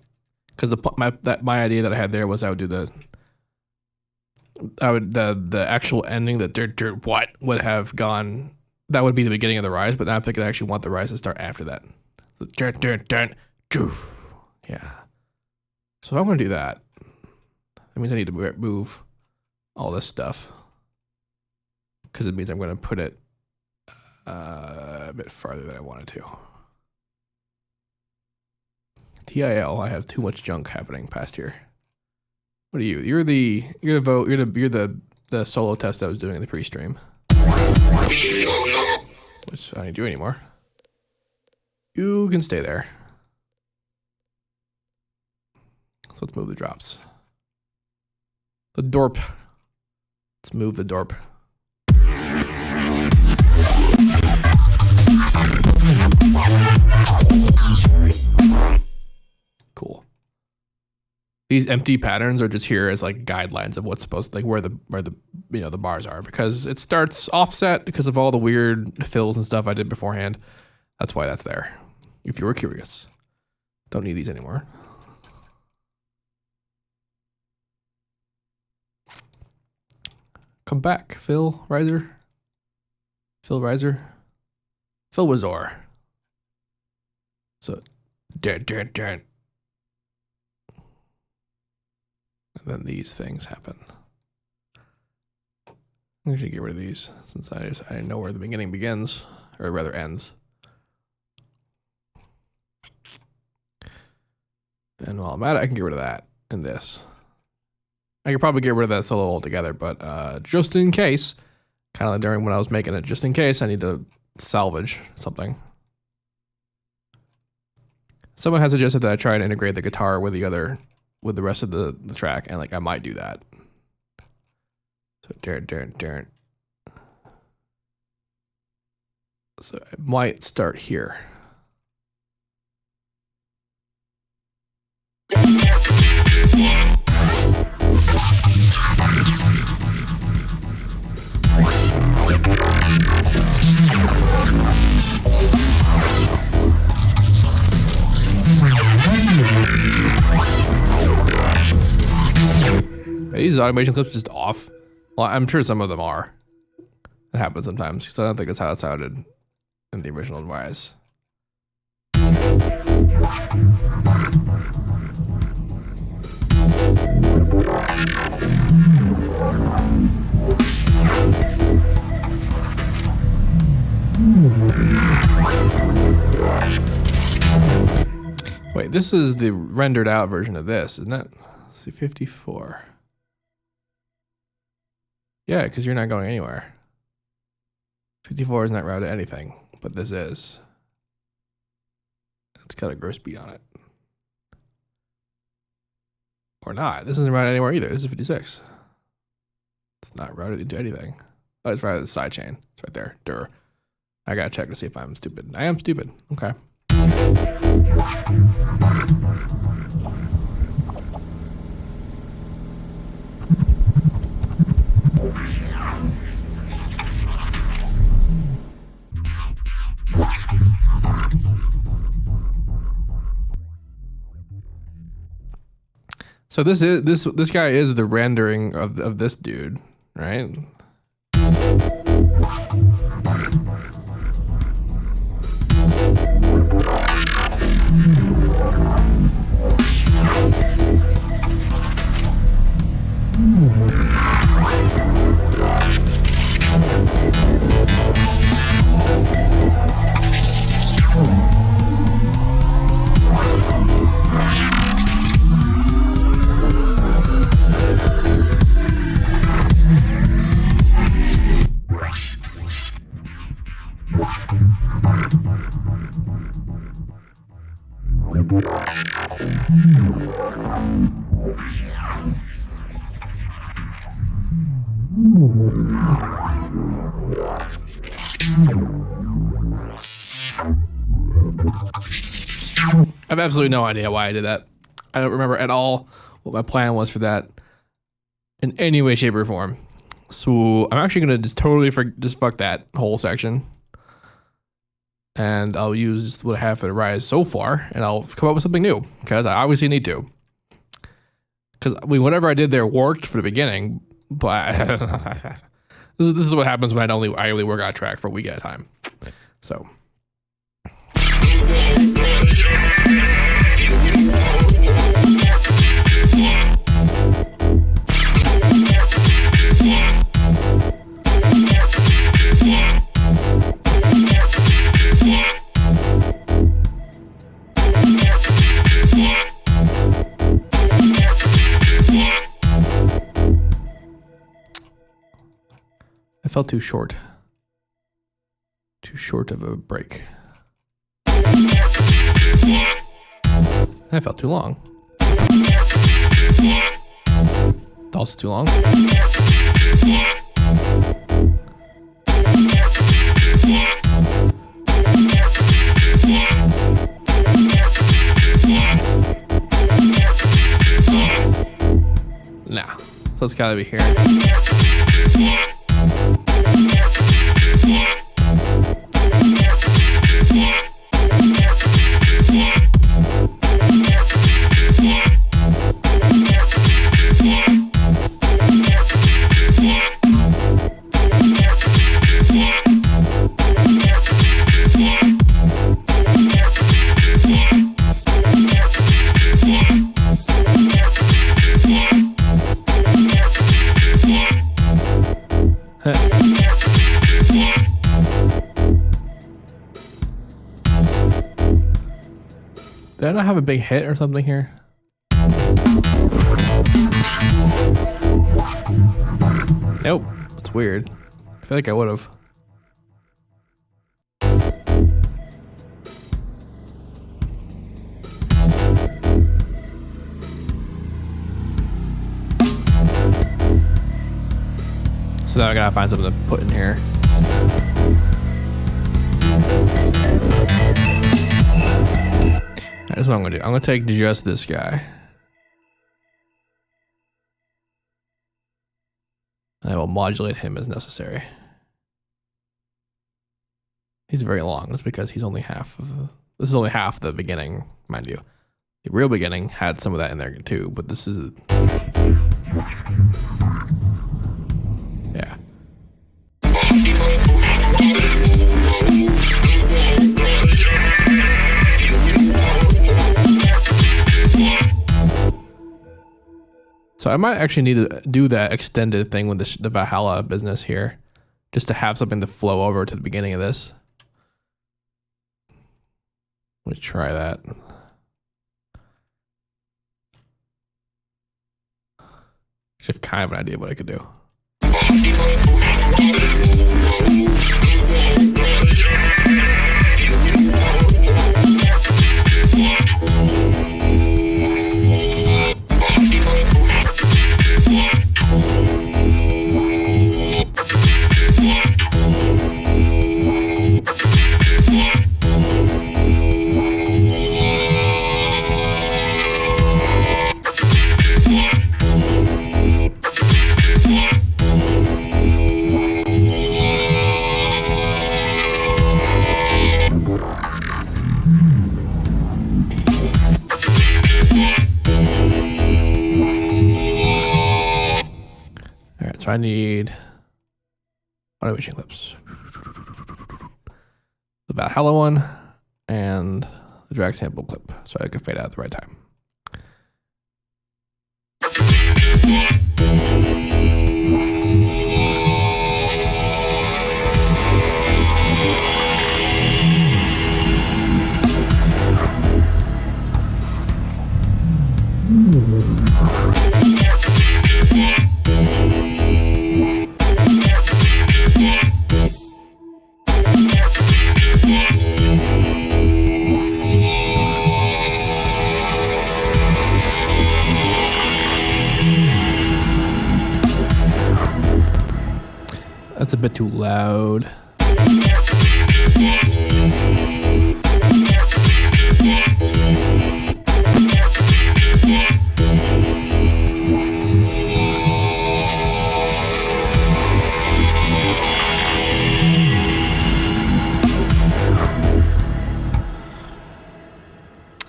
because my idea that I had there was I would do the actual ending, the dirt what would have gone. That would be the beginning of the rise, but now I'm thinking I actually want the rise to start after that. Yeah. So if I'm going to do that, that means I need to move all this stuff, because it means I'm going to put it a bit farther than I wanted to. TIL, I have too much junk happening past here. What are you? You're the solo test I was doing in the pre-stream. Which I don't do anymore. You can stay there. So let's move the drops. The dorp. Let's move the dorp. Cool. These empty patterns are just here as like guidelines of what's supposed to, like where the the bars are, because it starts offset because of all the weird fills and stuff I did beforehand. That's why that's there. If you were curious. Don't need these anymore. Come back, Phil Riser. Phil Riser. Phil Wazor. So dun. And then these things happen. I'm gonna get rid of these since I know where the beginning begins, or rather ends. And while I'm at it, I can get rid of that and this. I could probably get rid of that solo altogether, but just in case, kind of like during when I was making it, just in case I need to salvage something. Someone has suggested that I try and integrate the guitar with the rest of the track, and like I might do that. So darn. So I might start here. Are these automation clips just off? Well, I'm sure some of them are. It happens sometimes, because I don't think that's how it sounded in the original Rise. this is the rendered out version of this, isn't it? Let's see, 54. Yeah, because you're not going anywhere. 54 is not routed to anything, but this is. It's got a gross speed on it. Or not. This isn't routed anywhere either. This is 56. It's not routed into anything. Oh, it's routed to the side chain. It's right there. Durr. I gotta check to see if I'm stupid. I am stupid. Okay. So this guy is the rendering of this dude, right? I have absolutely no idea why I did that. I don't remember at all what my plan was for that in any way, shape, or form. So I'm actually gonna just totally just fuck that whole section, and I'll use just what I have for the rise so far, and I'll come up with something new because I obviously need to. Because I mean, whatever I did there worked for the beginning, but this is what happens when I only work on a track for a week at a time. So. I felt too short. Too short of a break. I felt too long. Also too long. Nah. So it's gotta be here. Did I not have a big hit or something here? Nope. That's weird. I feel like I would have. So now I gotta find something to put in here. That's what I'm gonna do. I'm gonna take just this guy. I will modulate him as necessary. He's very long. That's because he's only half of the, this is only half the beginning, mind you. The real beginning had some of that in there too, but this is yeah. So I might actually need to do that extended thing with the Valhalla business here, just to have something to flow over to the beginning of this. Let me try that. Actually, I have kind of an idea of what I could do. All right, so I need automation clips. The Valhalla one and the drag sample clip, so I can fade out at the right time. That's a bit too loud.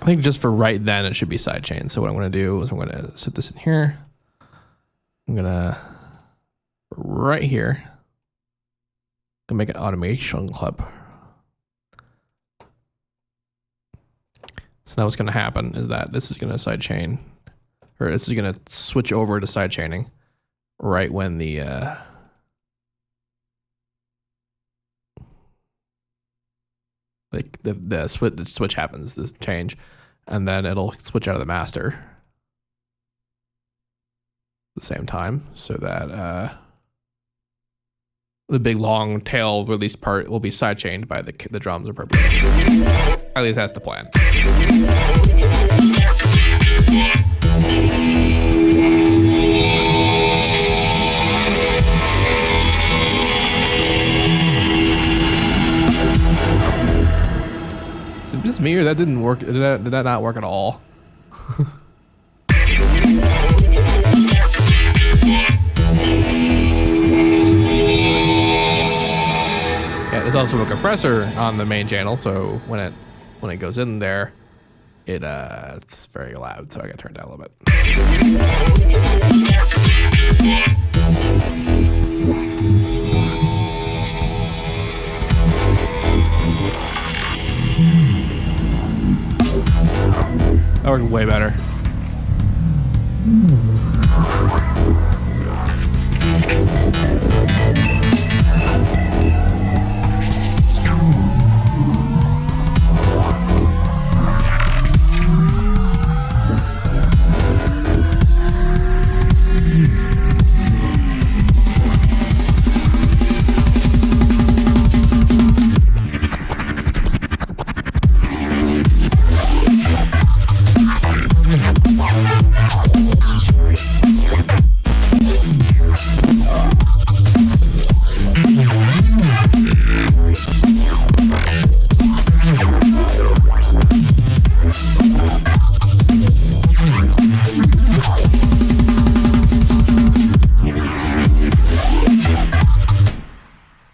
I think just for right then, it should be sidechain. So what I'm going to do is I'm going to set this in here. I'm going to, right here, I'm going to make an automation clip. So now what's going to happen is that this is going to sidechain, or this is going to switch over to sidechaining right when the like the switch happens, this change, and then it'll switch out of the master at the same time, so that the big long tail release part will be sidechained by the drums appropriately. At least that's the plan. Is it just me, or that didn't work? Did that not work at all? Yeah, there's also a compressor on the main channel, so when it goes in there, it's very loud, so I gotta turn it down a little bit. That worked way better.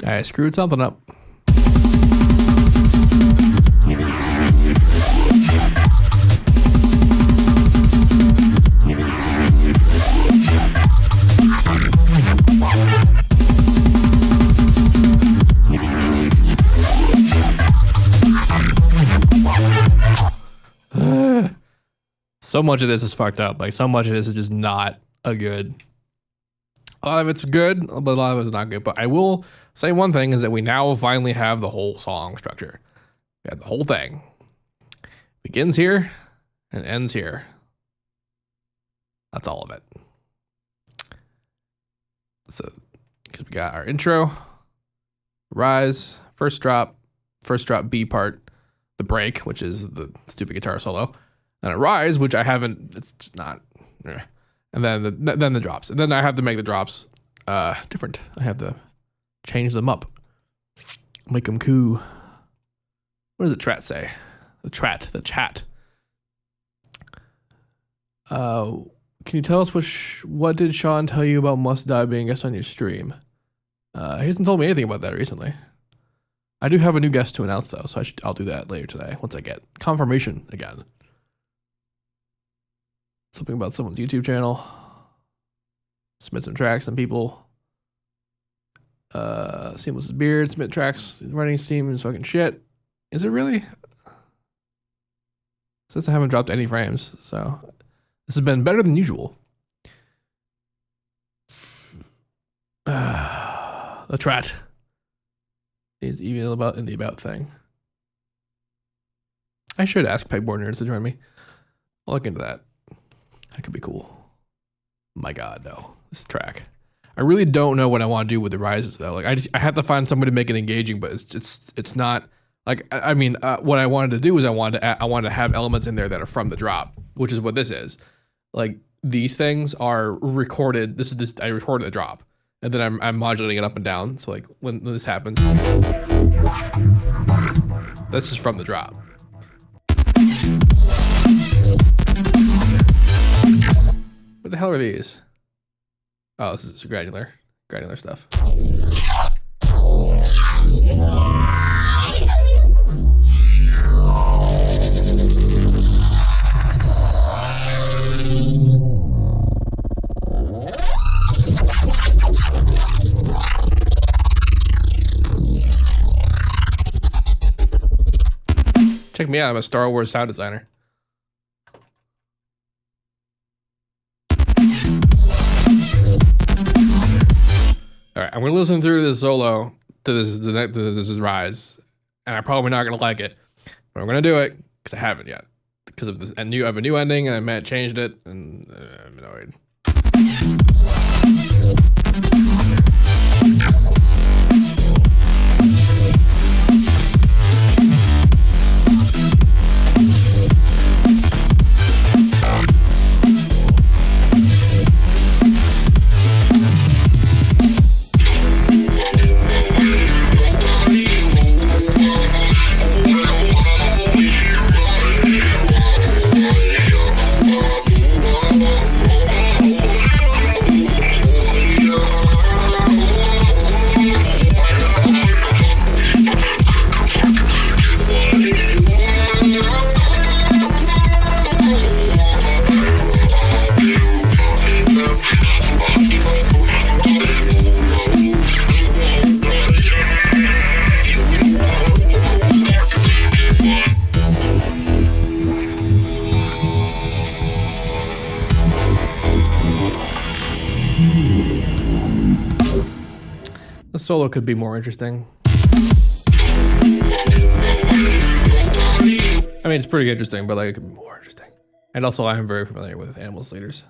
I screwed something up. So much of this is fucked up. Like, so much of this is just not a good. A lot of it's good, but a lot of it's not good. But I will say one thing is that we now finally have the whole song structure. We have the whole thing. Begins here and ends here. That's all of it. So, because we got our intro, rise, first drop B part, the break, which is the stupid guitar solo, and a rise, which I haven't. It's just not. And then the drops, and then I have to make the drops different. I have to change them up, make them cool. What does the chat say? The chat. Can you tell us what did Sean tell you about Must Die being a guest on your stream? He hasn't told me anything about that recently. I do have a new guest to announce though, so I'll do that later today once I get confirmation again. Something about someone's YouTube channel. Submit some tracks and people. Seamless's beard, submit tracks, running Steam is fucking shit. Is it really? Since I haven't dropped any frames, so this has been better than usual. The trat is even in the about thing. I should ask Pegboard Nerds to join me. I'll look into that. That could be cool. My God, though, this track. I really don't know what I want to do with the rises, though. Like I have to find somebody to make it engaging, but it's not. Like, I mean, what I wanted to do is I wanted to have elements in there that are from the drop, which is what this is. Like, these things are recorded. I recorded the drop, and then I'm modulating it up and down. So like when this happens, that's just from the drop. What the hell are these? Oh, this is granular stuff. Check me out, I'm a Star Wars sound designer. All right, I'm gonna listen through this solo to this is Rise, and I'm probably not gonna like it, but I'm gonna do it because I haven't yet. Because of this, I have a new ending, and I changed it, and I'm annoyed. The solo could be more interesting. I mean, it's pretty interesting, but like it could be more interesting. And also, I am very familiar with Animals Leaders.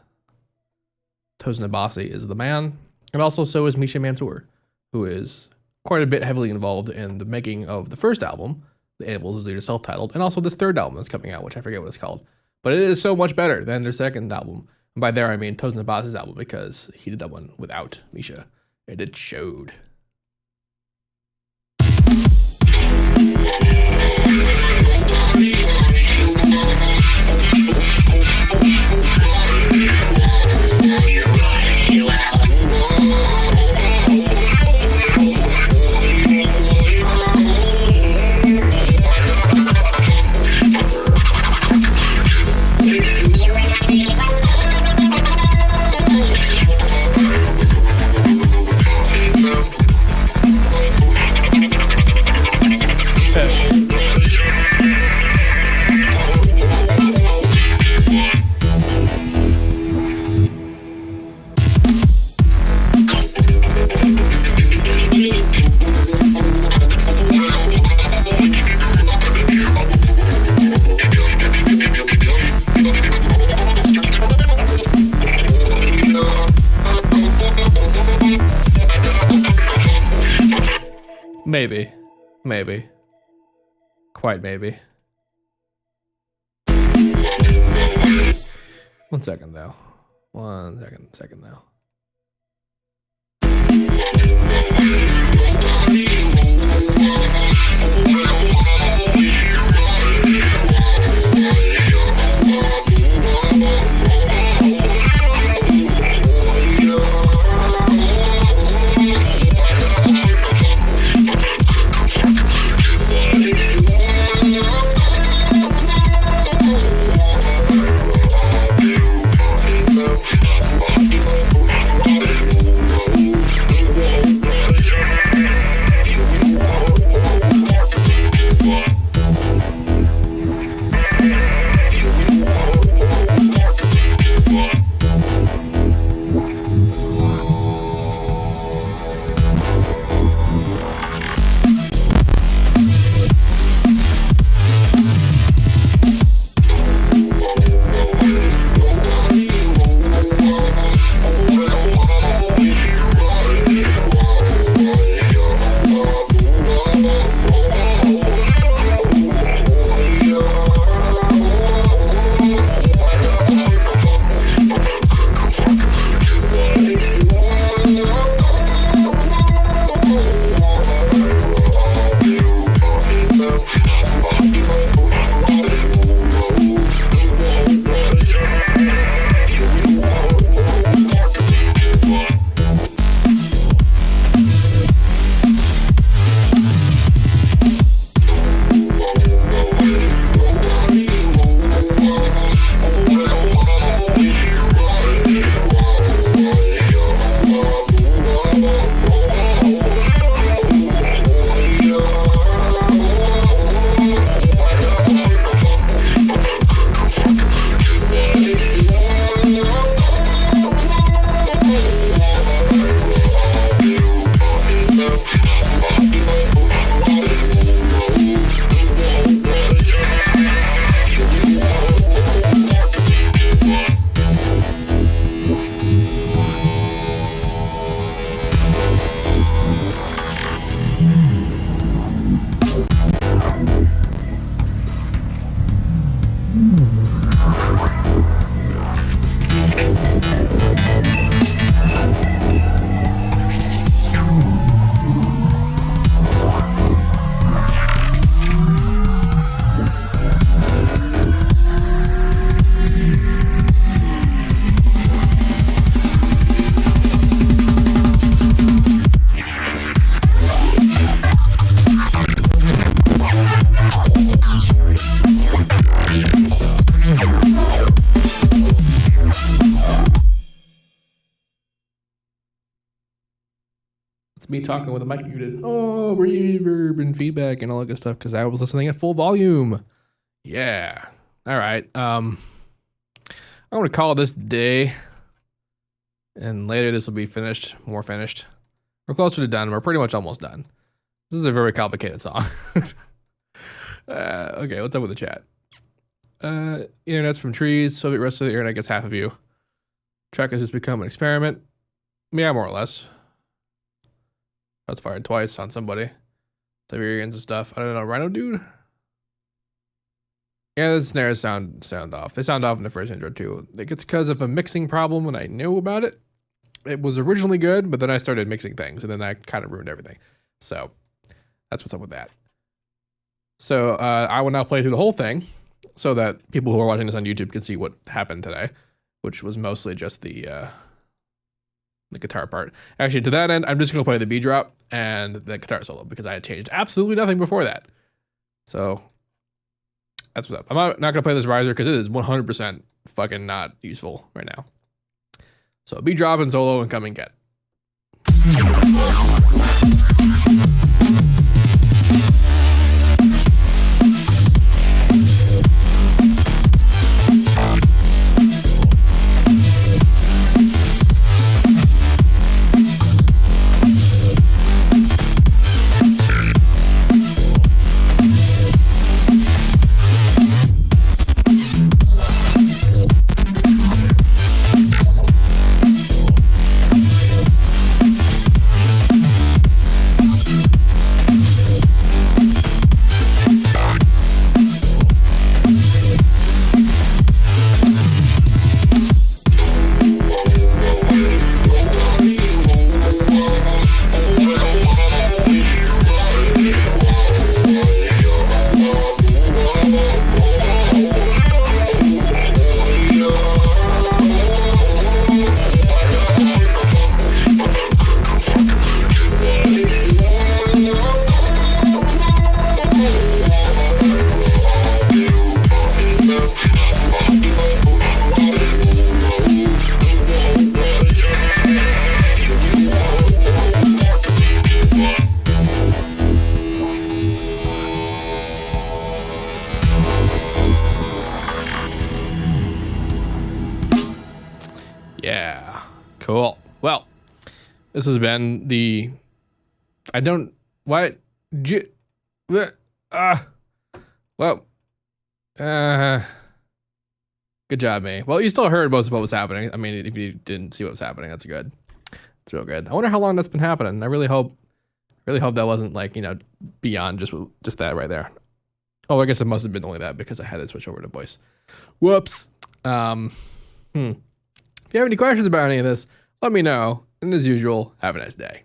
Tosin Abasi is the man, and also so is Misha Mansour, who is quite a bit heavily involved in the making of the first album, the Animals Leaders self-titled, and also this third album that's coming out, which I forget what it's called. But it is so much better than their second album. And by there, I mean Tosin Abasi's album, because he did that one without Misha, and it showed. Maybe. Maybe. Quite maybe. 1 second though. 1 second though. Me talking with the mic muted. Oh, reverb and feedback and all that good stuff because I was listening at full volume. Yeah. All right. I'm gonna call this day, and later this will be finished, more finished. We're closer to done. We're pretty much almost done. This is a very complicated song. Okay, what's up with the chat? Internet's from trees. Soviet rest of the internet gets half of you. Track has just become an experiment. Yeah, more or less. That's fired twice on somebody. Siberians and stuff. I don't know. Rhino dude? Yeah, the snares sound off. They sound off in the first intro too. I think it's because of a mixing problem and I knew about it. It was originally good, but then I started mixing things and then I kind of ruined everything. So that's what's up with that. So I will now play through the whole thing so that people who are watching this on YouTube can see what happened today, which was mostly just the guitar part. Actually, to that end, I'm just going to play the B drop and the guitar solo because I had changed absolutely nothing before that. So that's what's up. I'm not going to play this riser because it is 100% fucking not useful right now. So B drop and solo and come and get. Cool. Well, this has been the. I don't. What? Well. Good job, me. Well, you still heard most of what was happening. I mean, if you didn't see what was happening, that's good. It's real good. I wonder how long that's been happening. I really hope that wasn't like, you know, beyond just that right there. Oh, I guess it must have been only that because I had to switch over to voice. Whoops. If you have any questions about any of this, let me know. And as usual, have a nice day.